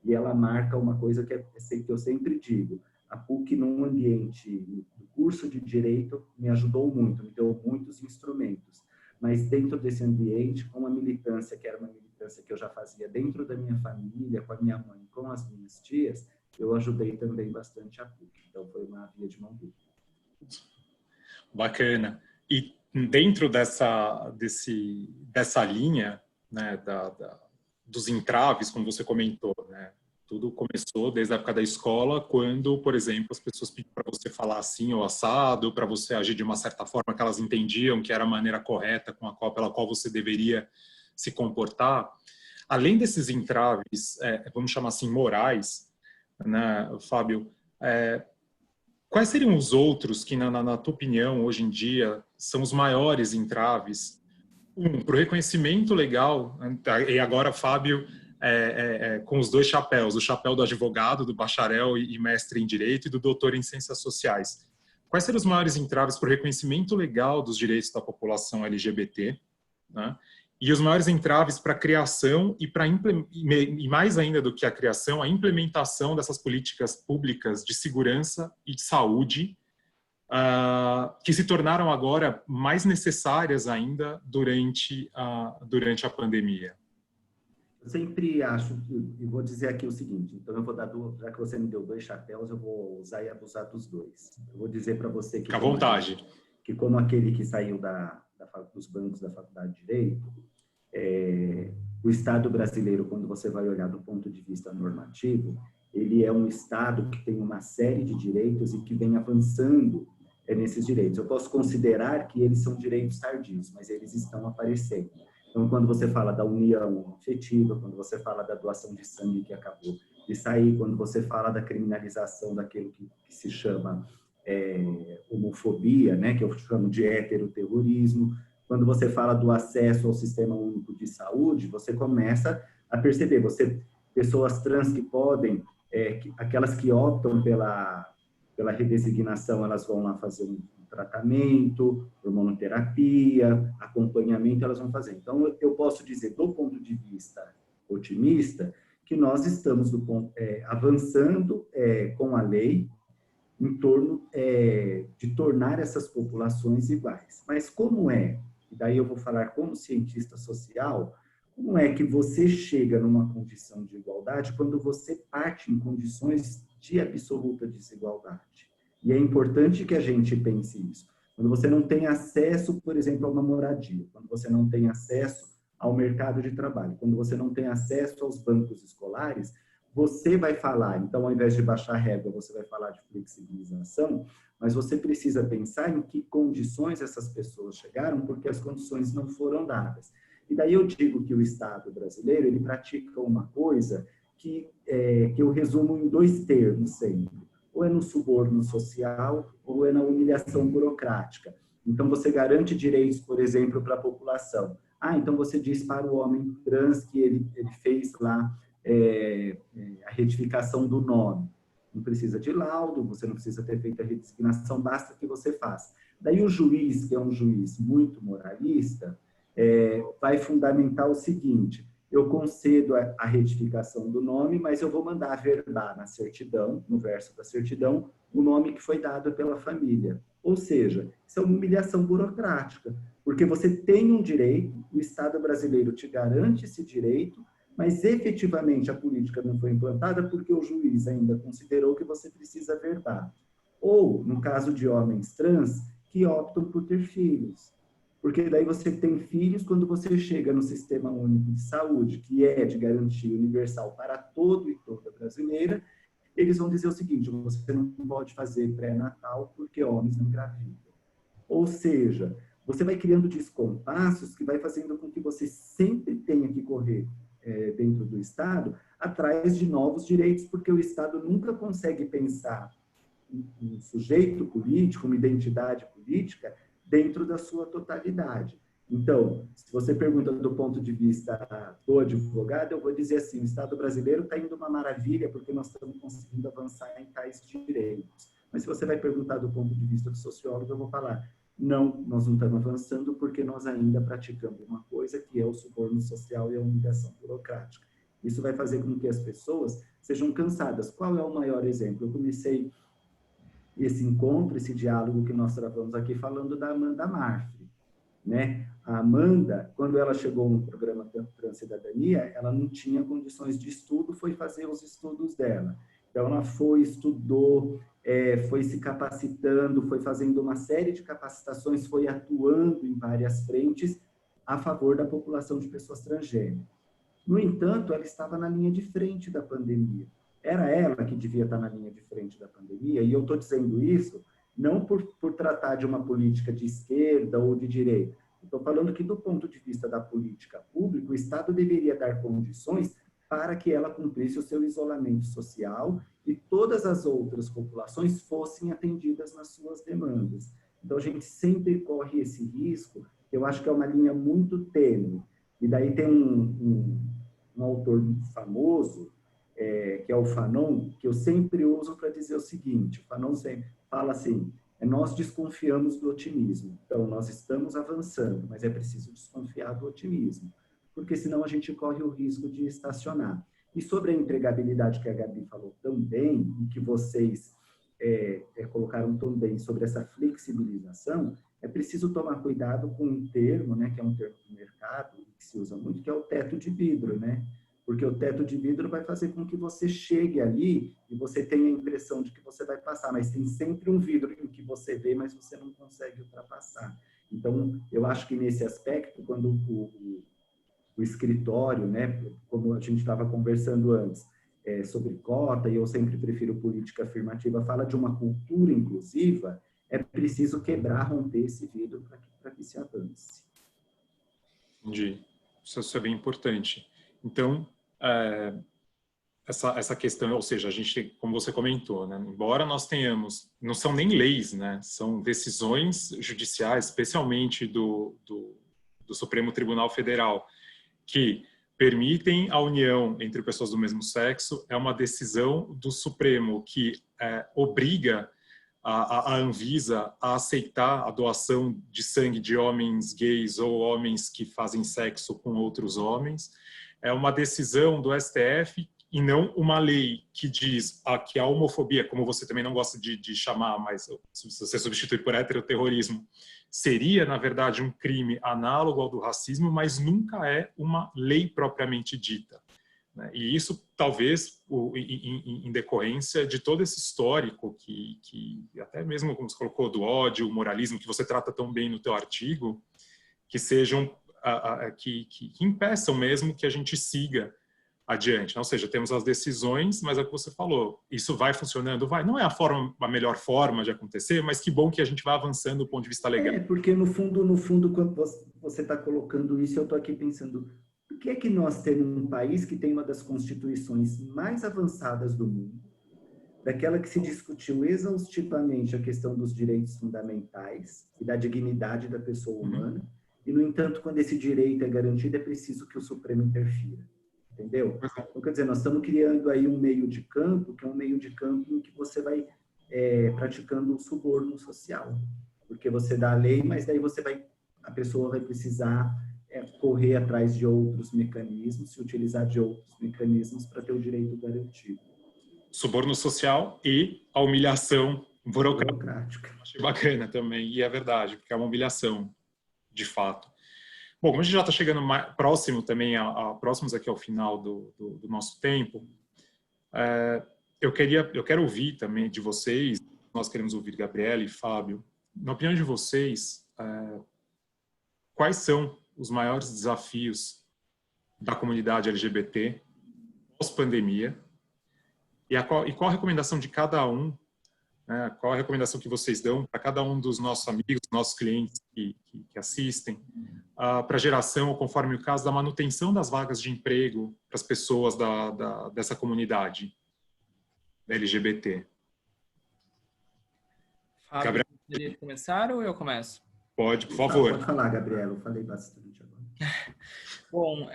e ela marca uma coisa que eu sempre digo. A PUC, num ambiente, no curso de Direito, me ajudou muito, me deu muitos instrumentos. Mas dentro desse ambiente, com a militância, que era uma militância que eu já fazia dentro da minha família, com a minha mãe, com as minhas tias, eu ajudei também bastante a PUC. Então, foi uma via de mão dupla. Bacana. E dentro dessa linha, né, dos entraves, como você comentou, né, tudo começou desde a época da escola, quando, por exemplo, as pessoas pediam para você falar assim ou assado, para você agir de uma certa forma que elas entendiam que era a maneira correta pela qual você deveria se comportar. Além desses entraves, vamos chamar assim, morais, né, Fábio, quais seriam os outros que, na tua opinião, hoje em dia, são os maiores entraves? Para o reconhecimento legal, e agora, Fábio, com os dois chapéus, o chapéu do advogado, do bacharel e mestre em Direito e do doutor em Ciências Sociais. Quais seriam os maiores entraves para o reconhecimento legal dos direitos da população LGBT, né? E os maiores entraves para a criação e mais ainda do que a criação, a implementação dessas políticas públicas de segurança e de saúde, que se tornaram agora mais necessárias ainda durante a pandemia? Eu sempre acho, e vou dizer aqui o seguinte, então eu vou dar já que você me deu dois chapéus, eu vou usar e abusar dos dois. Eu vou dizer para você que... Fica à vontade. Que como aquele que saiu dos bancos da Faculdade de Direito, o Estado brasileiro, quando você vai olhar do ponto de vista normativo, ele é um Estado que tem uma série de direitos e que vem avançando nesses direitos. Eu posso considerar que eles são direitos tardios, mas eles estão aparecendo. Então, quando você fala da união afetiva, quando você fala da doação de sangue que acabou de sair, quando você fala da criminalização daquilo que se chama homofobia, né, que eu chamo de heteroterrorismo, quando você fala do acesso ao Sistema Único de Saúde, você começa a perceber, pessoas trans que podem, aquelas que optam pela redesignação, elas vão lá fazer um tratamento, hormonoterapia, acompanhamento, elas vão fazer. Então, eu posso dizer, do ponto de vista otimista, que nós estamos avançando com a lei em torno de tornar essas populações iguais. Mas como e daí eu vou falar como cientista social, como é que você chega numa condição de igualdade quando você parte em condições de absoluta desigualdade? E é importante que a gente pense isso. Quando você não tem acesso, por exemplo, a uma moradia, quando você não tem acesso ao mercado de trabalho, quando você não tem acesso aos bancos escolares, você vai falar, então, ao invés de baixar a régua, você vai falar de flexibilização, mas você precisa pensar em que condições essas pessoas chegaram, porque as condições não foram dadas. E daí eu digo que o Estado brasileiro, ele pratica uma coisa que eu resumo em dois termos sempre. Ou é no suborno social, ou é na humilhação burocrática. Então, você garante direitos, por exemplo, para a população. Então você diz para o homem trans que ele fez lá a retificação do nome. não precisa de laudo, você não precisa ter feito a redesignação, basta que você faça. Daí o juiz, que é um juiz muito moralista, vai fundamentar o seguinte: eu concedo a retificação do nome, mas eu vou mandar averbar na certidão, no verso da certidão, o nome que foi dado pela família. Ou seja, isso é uma humilhação burocrática, porque você tem um direito, o Estado brasileiro te garante esse direito, mas efetivamente a política não foi implantada porque o juiz ainda considerou que você precisa averbar. Ou, no caso de homens trans, que optam por ter filhos. Porque daí você tem filhos, quando você chega no Sistema Único de Saúde, que é de garantia universal para todo e toda brasileira, eles vão dizer o seguinte: você não pode fazer pré-natal porque homens não engravidam. Ou seja, você vai criando descompassos que vai fazendo com que você sempre tenha que correr dentro do Estado atrás de novos direitos, porque o Estado nunca consegue pensar um sujeito político, uma identidade política, dentro da sua totalidade. Então, se você pergunta do ponto de vista do advogado, eu vou dizer assim: o Estado brasileiro está indo uma maravilha porque nós estamos conseguindo avançar em tais direitos. Mas se você vai perguntar do ponto de vista do sociólogo, eu vou falar: não, nós não estamos avançando porque nós ainda praticamos uma coisa que é o suborno social e a humilhação burocrática. Isso vai fazer com que as pessoas sejam cansadas. Qual é o maior exemplo? Eu comecei esse encontro, esse diálogo que nós travamos aqui falando da Amanda Marfrig, né? A Amanda, quando ela chegou no programa Transcidadania, ela não tinha condições de estudo, foi fazer os estudos dela. Então, ela foi, estudou, foi se capacitando, foi fazendo uma série de capacitações, foi atuando em várias frentes a favor da população de pessoas transgêneras. No entanto, ela estava na linha de frente da pandemia. Era ela que devia estar na linha de frente da pandemia, e eu estou dizendo isso não por tratar de uma política de esquerda ou de direita. Estou falando que, do ponto de vista da política pública, o Estado deveria dar condições para que ela cumprisse o seu isolamento social e todas as outras populações fossem atendidas nas suas demandas. Então, a gente sempre corre esse risco, que eu acho que é uma linha muito tênue. E daí tem um autor famoso, que é o Fanon, que eu sempre uso para dizer o seguinte: o Fanon sempre fala assim: nós desconfiamos do otimismo. Então, nós estamos avançando, mas é preciso desconfiar do otimismo, porque senão a gente corre o risco de estacionar. E sobre a empregabilidade que a Gabi falou também, e que vocês colocaram também sobre essa flexibilização, é preciso tomar cuidado com um termo, né, que é um termo do mercado, que se usa muito, que é o teto de vidro, né? Porque o teto de vidro vai fazer com que você chegue ali e você tenha a impressão de que você vai passar, mas tem sempre um vidro em que você vê, mas você não consegue ultrapassar. Então, eu acho que nesse aspecto, quando o escritório, né, como a gente estava conversando antes, sobre cota, e eu sempre prefiro política afirmativa, fala de uma cultura inclusiva, é preciso quebrar, romper esse vidro para que se avance. Entendi. Isso é bem importante. Então, essa questão, ou seja, a gente, como você comentou, né, embora nós tenhamos, não são nem leis, né, são decisões judiciais, especialmente do Supremo Tribunal Federal, que permitem a união entre pessoas do mesmo sexo. É uma decisão do Supremo que obriga a Anvisa a aceitar a doação de sangue de homens gays ou homens que fazem sexo com outros homens. É uma decisão do STF e não uma lei que diz que a homofobia, como você também não gosta de chamar, mas se você substitui por heteroterrorismo, seria, na verdade, um crime análogo ao do racismo, mas nunca é uma lei propriamente dita. E isso, talvez, em decorrência de todo esse histórico que até mesmo, como você colocou, do ódio, o moralismo, que você trata tão bem no teu artigo, que sejam, que impeçam mesmo que a gente siga adiante. Ou seja, temos as decisões, mas é o que você falou, isso vai funcionando? Vai. Não é a melhor forma de acontecer, mas que bom que a gente vai avançando do ponto de vista legal. Porque no fundo, quando você está colocando isso, eu estou aqui pensando: por que é que nós temos um país que tem uma das constituições mais avançadas do mundo, daquela que se discutiu exaustivamente a questão dos direitos fundamentais e da dignidade da pessoa humana, e, no entanto, quando esse direito é garantido, é preciso que o Supremo interfira? entendeu? Então, quer dizer, nós estamos criando aí um meio de campo, que é um meio de campo em que você vai praticando o suborno social, porque você dá a lei, mas daí a pessoa vai precisar correr atrás de outros mecanismos, se utilizar de outros mecanismos para ter o direito garantido. Suborno social e a humilhação burocrática. Achei bacana também, e é verdade, porque é uma humilhação, de fato. Bom, como a gente já está chegando próximo também, próximos aqui ao final do nosso tempo, eu quero ouvir também de vocês, nós queremos ouvir Gabriela e Fábio, na opinião de vocês, quais são os maiores desafios da comunidade LGBT pós-pandemia e qual a recomendação de cada um, né, qual a recomendação que vocês dão para cada um dos nossos amigos, nossos clientes que assistem, para a geração, ou conforme o caso, da manutenção das vagas de emprego para as pessoas dessa comunidade LGBT. Fábio, Gabriel, poderia começar ou eu começo? Pode, por favor. Pode falar, Gabriela, eu falei bastante agora. Bom,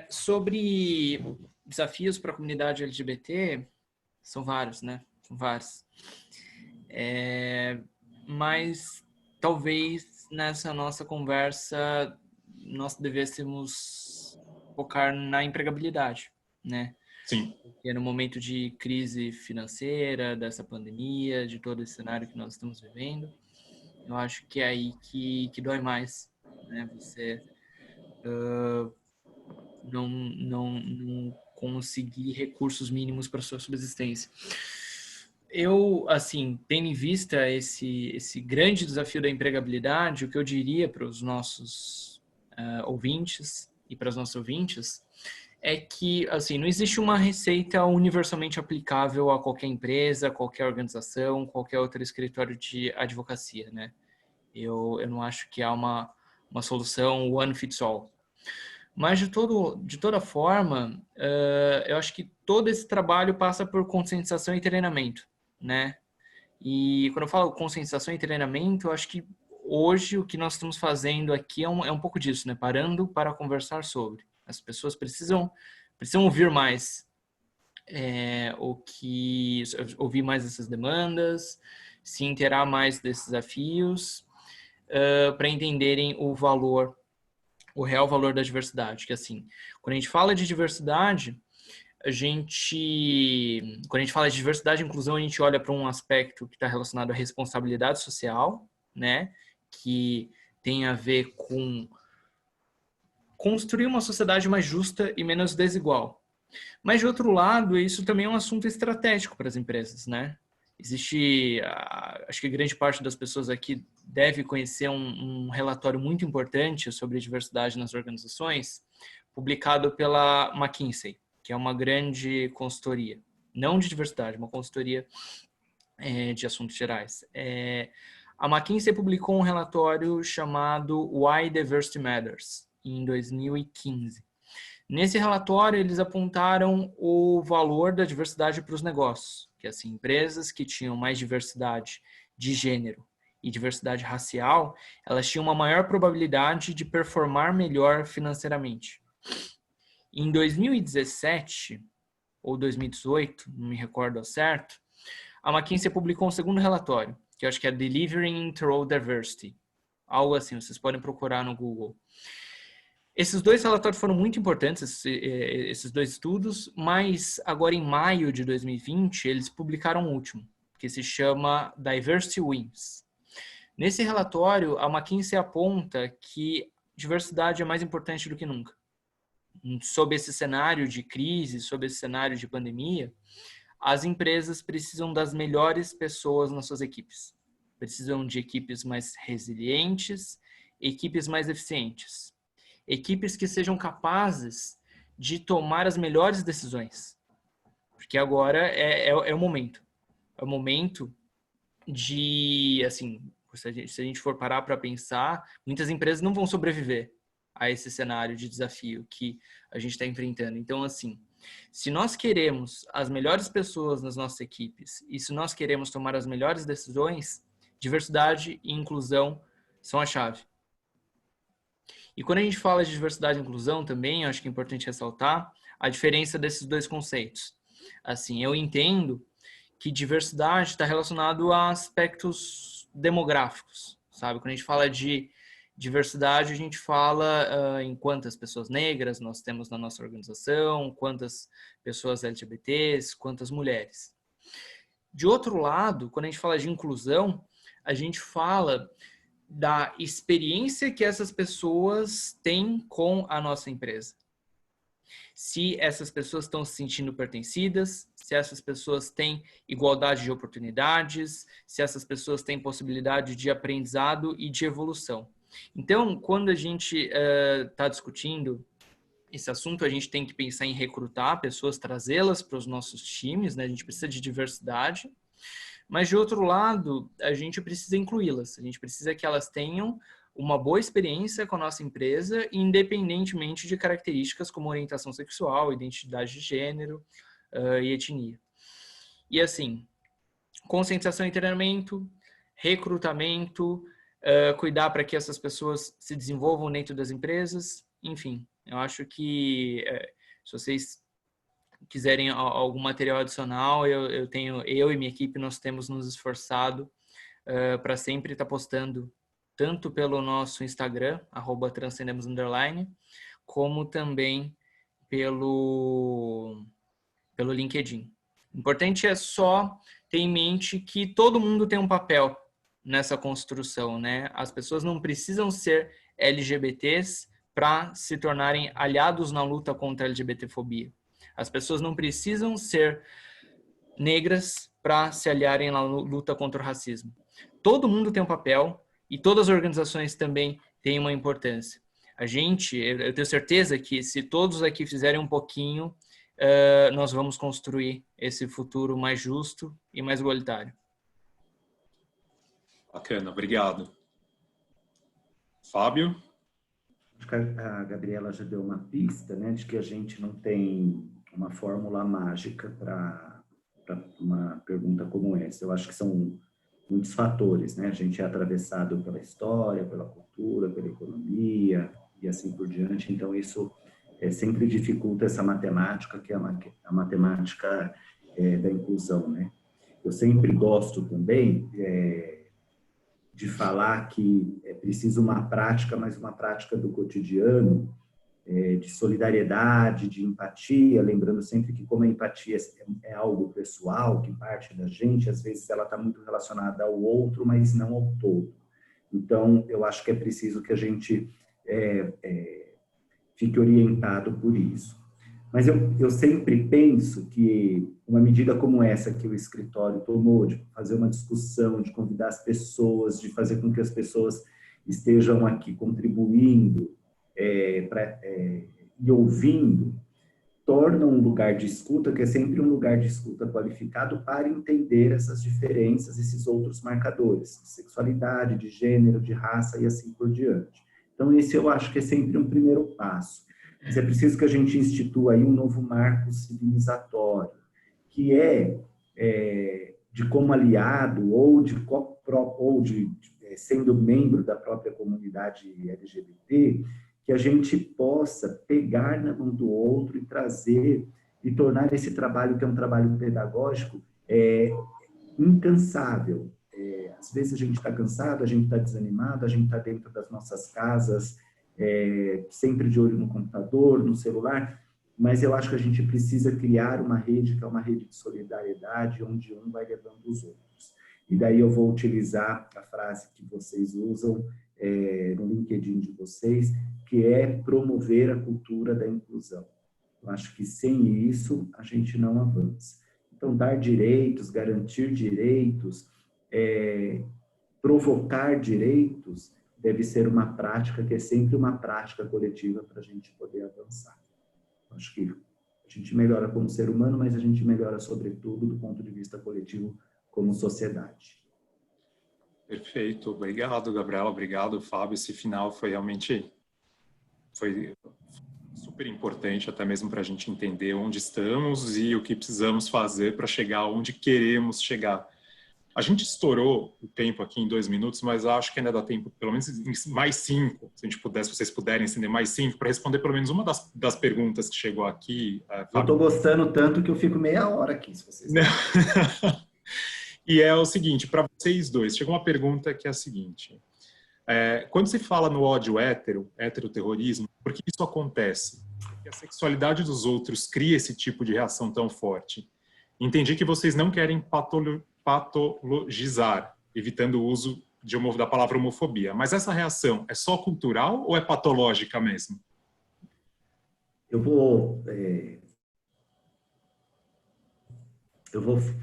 sobre desafios para a comunidade LGBT, são vários, né? São vários. Mas talvez nessa nossa conversa nós devêssemos focar na empregabilidade, né? Sim. Porque no momento de crise financeira, dessa pandemia, de todo esse cenário que nós estamos vivendo, eu acho que é aí que dói mais, né? Você não conseguir recursos mínimos para sua subsistência. Eu, assim, tendo em vista esse grande desafio da empregabilidade, o que eu diria para os nossos ouvintes e para as nossas ouvintes é que, assim, não existe uma receita universalmente aplicável a qualquer empresa, qualquer organização, qualquer outro escritório de advocacia, né? Eu não acho que há uma solução one fits all. Mas, de toda forma, eu acho que todo esse trabalho passa por conscientização e treinamento, né? E quando eu falo conscientização e treinamento, eu acho que hoje o que nós estamos fazendo aqui é um pouco disso, né? Parando para conversar sobre. As pessoas precisam ouvir mais ouvir mais essas demandas, se inteirar mais desses desafios, para entenderem o real valor da diversidade. Que assim, quando a gente fala de diversidade, quando a gente fala de diversidade e inclusão, a gente olha para um aspecto que está relacionado à responsabilidade social, né? Que tem a ver com construir uma sociedade mais justa e menos desigual. Mas, de outro lado, isso também é um assunto estratégico para as empresas, né? Acho que grande parte das pessoas aqui deve conhecer um relatório muito importante sobre diversidade nas organizações, publicado pela McKinsey, que é uma grande consultoria, não de diversidade, uma consultoria de assuntos gerais. A McKinsey publicou um relatório chamado Why Diversity Matters, em 2015. Nesse relatório, eles apontaram o valor da diversidade para os negócios, que assim, empresas que tinham mais diversidade de gênero e diversidade racial, elas tinham uma maior probabilidade de performar melhor financeiramente. Em 2017 ou 2018, não me recordo ao certo, a McKinsey publicou um segundo relatório, que eu acho que é Delivering Through Diversity. Algo assim, vocês podem procurar no Google. Esses dois relatórios foram muito importantes, esses dois estudos, mas agora em maio de 2020, eles publicaram o último, que se chama Diversity Wins. Nesse relatório, a McKinsey aponta que diversidade é mais importante do que nunca. Sob esse cenário de crise, sob esse cenário de pandemia, as empresas precisam das melhores pessoas nas suas equipes. Precisam de equipes mais resilientes, equipes mais eficientes. Equipes que sejam capazes de tomar as melhores decisões. Porque agora é o momento. É o momento de, assim, se a gente for parar para pensar, muitas empresas não vão sobreviver a esse cenário de desafio que a gente está enfrentando. Então, assim, se nós queremos as melhores pessoas nas nossas equipes e se nós queremos tomar as melhores decisões, diversidade e inclusão são a chave. E quando a gente fala de diversidade e inclusão também, acho que é importante ressaltar, a diferença desses dois conceitos. Assim, eu entendo que diversidade está relacionado a aspectos demográficos, sabe? Quando a gente fala de diversidade, a gente fala em quantas pessoas negras nós temos na nossa organização, quantas pessoas LGBTs, quantas mulheres. De outro lado, quando a gente fala de inclusão, a gente fala da experiência que essas pessoas têm com a nossa empresa. Se essas pessoas estão se sentindo pertencidas, se essas pessoas têm igualdade de oportunidades, se essas pessoas têm possibilidade de aprendizado e de evolução. Então, quando a gente está discutindo esse assunto, a gente tem que pensar em recrutar pessoas, trazê-las para os nossos times, né? A gente precisa de diversidade, mas de outro lado, a gente precisa incluí-las, a gente precisa que elas tenham uma boa experiência com a nossa empresa, independentemente de características como orientação sexual, identidade de gênero e etnia. E assim, conscientização e treinamento, recrutamento, cuidar para que essas pessoas se desenvolvam dentro das empresas, enfim. Eu acho que se vocês quiserem algum material adicional, eu e minha equipe, nós temos nos esforçado para sempre estar postando tanto pelo nosso Instagram, @transcendemos_, como também pelo LinkedIn. O importante é só ter em mente que todo mundo tem um papel nessa construção, né? As pessoas não precisam ser LGBTs para se tornarem aliados na luta contra a LGBTfobia. As pessoas não precisam ser negras para se aliarem na luta contra o racismo. Todo mundo tem um papel e todas as organizações também têm uma importância. Eu tenho certeza que se todos aqui fizerem um pouquinho, nós vamos construir esse futuro mais justo e mais igualitário. Bacana, obrigado. Fábio? Acho que a Gabriela já deu uma pista, né, de que a gente não tem uma fórmula mágica para uma pergunta como essa. Eu acho que são muitos fatores, né? A gente é atravessado pela história, pela cultura, pela economia e assim por diante. Então, isso sempre dificulta essa matemática, que é a matemática da inclusão, né? Eu sempre gosto também de falar que é preciso uma prática, mas uma prática do cotidiano, de solidariedade, de empatia, lembrando sempre que como a empatia é algo pessoal, que parte da gente, às vezes ela está muito relacionada ao outro, mas não ao todo. Então, eu acho que é preciso que a gente fique orientado por isso. Mas eu sempre penso que uma medida como essa que o escritório tomou, de fazer uma discussão, de convidar as pessoas, de fazer com que as pessoas estejam aqui contribuindo e ouvindo, torna um lugar de escuta, que é sempre um lugar de escuta qualificado, para entender essas diferenças, esses outros marcadores, de sexualidade, de gênero, de raça e assim por diante. Então, esse eu acho que é sempre um primeiro passo. Mas é preciso que a gente institua aí um novo marco civilizatório, que de como aliado ou sendo membro da própria comunidade LGBT, que a gente possa pegar na mão do outro e trazer e tornar esse trabalho, que é um trabalho pedagógico, incansável. Às vezes a gente está cansado, a gente está desanimado, a gente está dentro das nossas casas, sempre de olho no computador, no celular, mas eu acho que a gente precisa criar uma rede, que é uma rede de solidariedade, onde um vai levando os outros. E daí eu vou utilizar a frase que vocês usam no LinkedIn de vocês, que é promover a cultura da inclusão. Eu acho que sem isso a gente não avança. Então, dar direitos, garantir direitos, provocar direitos, deve ser uma prática que é sempre uma prática coletiva para a gente poder avançar. Eu acho que a gente melhora como ser humano, mas a gente melhora, sobretudo, do ponto de vista coletivo, como sociedade. Perfeito. Obrigado, Gabriela. Obrigado, Fábio. Esse final foi realmente super importante, até mesmo para a gente entender onde estamos e o que precisamos fazer para chegar onde queremos chegar. A gente estourou o tempo aqui em 2 minutos, mas acho que ainda dá tempo, pelo menos mais 5, se a gente pudesse, se vocês puderem estender mais 5, para responder pelo menos uma das perguntas que chegou aqui. Eu estou gostando tanto que eu fico meia hora aqui, se vocês E é o seguinte, para vocês dois, chegou uma pergunta que é a seguinte. Quando se fala no ódio heteroterrorismo, por que isso acontece? Porque a sexualidade dos outros cria esse tipo de reação tão forte. Entendi que vocês não querem patologizar, evitando o uso da palavra homofobia. Mas essa reação é só cultural ou é patológica mesmo? Eu vou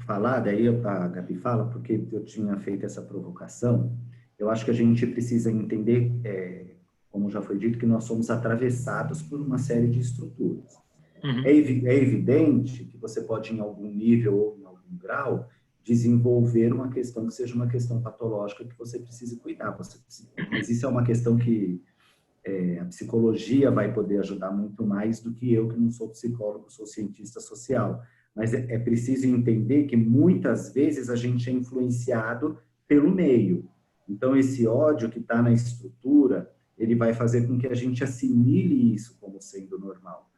falar, daí a Gabi fala, porque eu tinha feito essa provocação. Eu acho que a gente precisa entender, como já foi dito, que nós somos atravessados por uma série de estruturas. Uhum. É evidente que você pode, em algum nível ou em algum grau, desenvolver uma questão que seja uma questão patológica que você precise cuidar. Mas isso é uma questão que a psicologia vai poder ajudar muito mais do que eu, que não sou psicólogo, sou cientista social. Mas é preciso entender que muitas vezes a gente é influenciado pelo meio. Então, esse ódio que está na estrutura, ele vai fazer com que a gente assimile isso como sendo normal.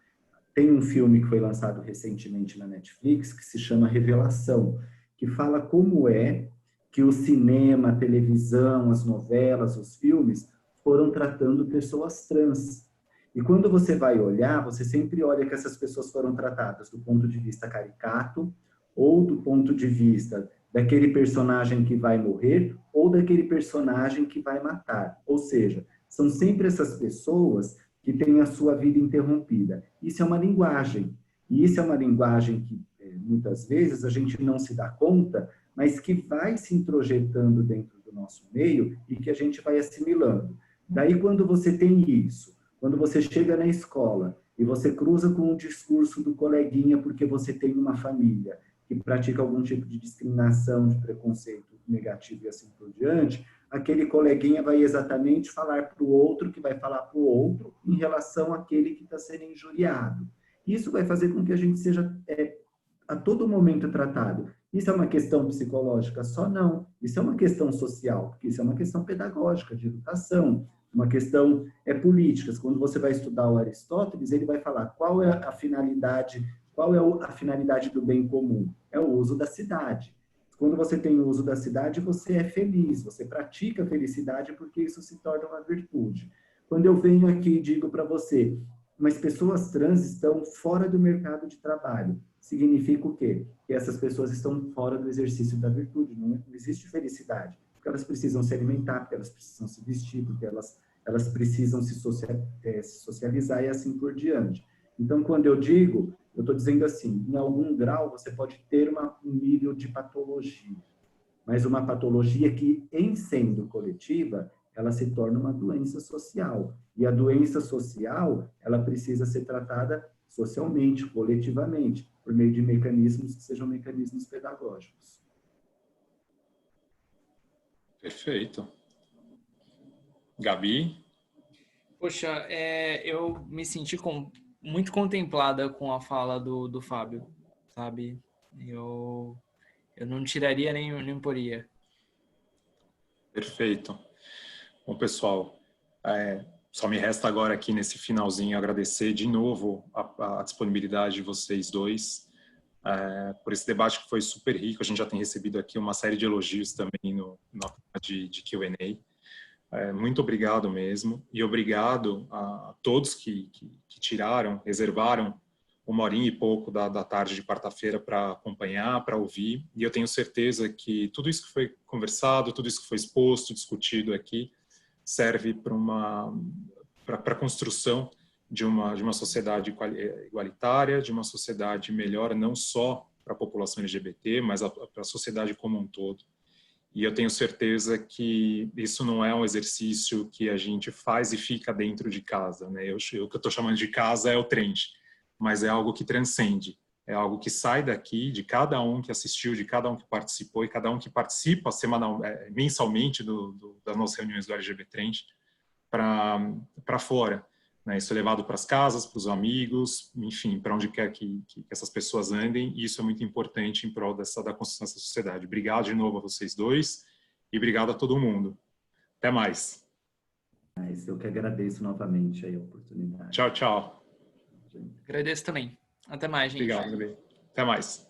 Tem um filme que foi lançado recentemente na Netflix que se chama Revelação, que fala como é que o cinema, a televisão, as novelas, os filmes foram tratando pessoas trans. E quando você vai olhar, você sempre olha que essas pessoas foram tratadas do ponto de vista caricato ou do ponto de vista daquele personagem que vai morrer ou daquele personagem que vai matar. Ou seja, são sempre essas pessoas que têm a sua vida interrompida. Isso é uma linguagem. E isso é uma linguagem que, muitas vezes, a gente não se dá conta, mas que vai se introjetando dentro do nosso meio e que a gente vai assimilando. Daí, quando você tem isso, quando você chega na escola e você cruza com o discurso do coleguinha porque você tem uma família que pratica algum tipo de discriminação, de preconceito negativo e assim por diante, aquele coleguinha vai exatamente falar para o outro, que vai falar para o outro em relação àquele que está sendo injuriado. Isso vai fazer com que a gente seja a todo momento tratado. Isso é uma questão psicológica só? Não. Isso é uma questão social, porque isso é uma questão pedagógica, de educação, uma questão política. Quando você vai estudar o Aristóteles, ele vai falar qual é a finalidade do bem comum? É o uso da cidade. Quando você tem o uso da cidade, você é feliz, você pratica a felicidade porque isso se torna uma virtude. Quando eu venho aqui e digo para você, mas pessoas trans estão fora do mercado de trabalho, significa o quê? Que essas pessoas estão fora do exercício da virtude, não existe felicidade, porque elas precisam se alimentar, porque elas precisam se vestir, porque elas precisam se socializar e assim por diante. Então, quando eu digo, eu estou dizendo assim, em algum grau você pode ter um nível de patologia, mas uma patologia que, em sendo coletiva, ela se torna uma doença social. E a doença social, ela precisa ser tratada socialmente, coletivamente, por meio de mecanismos que sejam mecanismos pedagógicos. Perfeito. Gabi? Poxa, eu me senti muito contemplada com a fala do Fábio, sabe? Eu não tiraria nem poria. Perfeito. Bom, pessoal, só me resta agora aqui nesse finalzinho agradecer de novo a disponibilidade de vocês dois por esse debate que foi super rico. A gente já tem recebido aqui uma série de elogios também na forma de Q&A. Muito obrigado mesmo, e obrigado a todos que reservaram 1h e pouco da tarde de quarta-feira para acompanhar, para ouvir, e eu tenho certeza que tudo isso que foi conversado, tudo isso que foi exposto, discutido aqui, serve para a construção de uma sociedade igualitária, de uma sociedade melhor, não só para a população LGBT, mas para a sociedade como um todo. E eu tenho certeza que isso não é um exercício que a gente faz e fica dentro de casa, né? O que eu estou chamando de casa é o trend, mas é algo que transcende, é algo que sai daqui, de cada um que assistiu, de cada um que participou e cada um que participa mensalmente das nossas reuniões do LGBT Trend para fora, né? Isso é levado para as casas, para os amigos, enfim, para onde quer que essas pessoas andem, e isso é muito importante em prol da construção dessa sociedade. Obrigado de novo a vocês dois e obrigado a todo mundo. Até mais. Eu que agradeço novamente aí a oportunidade. Tchau, tchau. Agradeço também. Até mais, gente. Obrigado, Gabi. Até mais.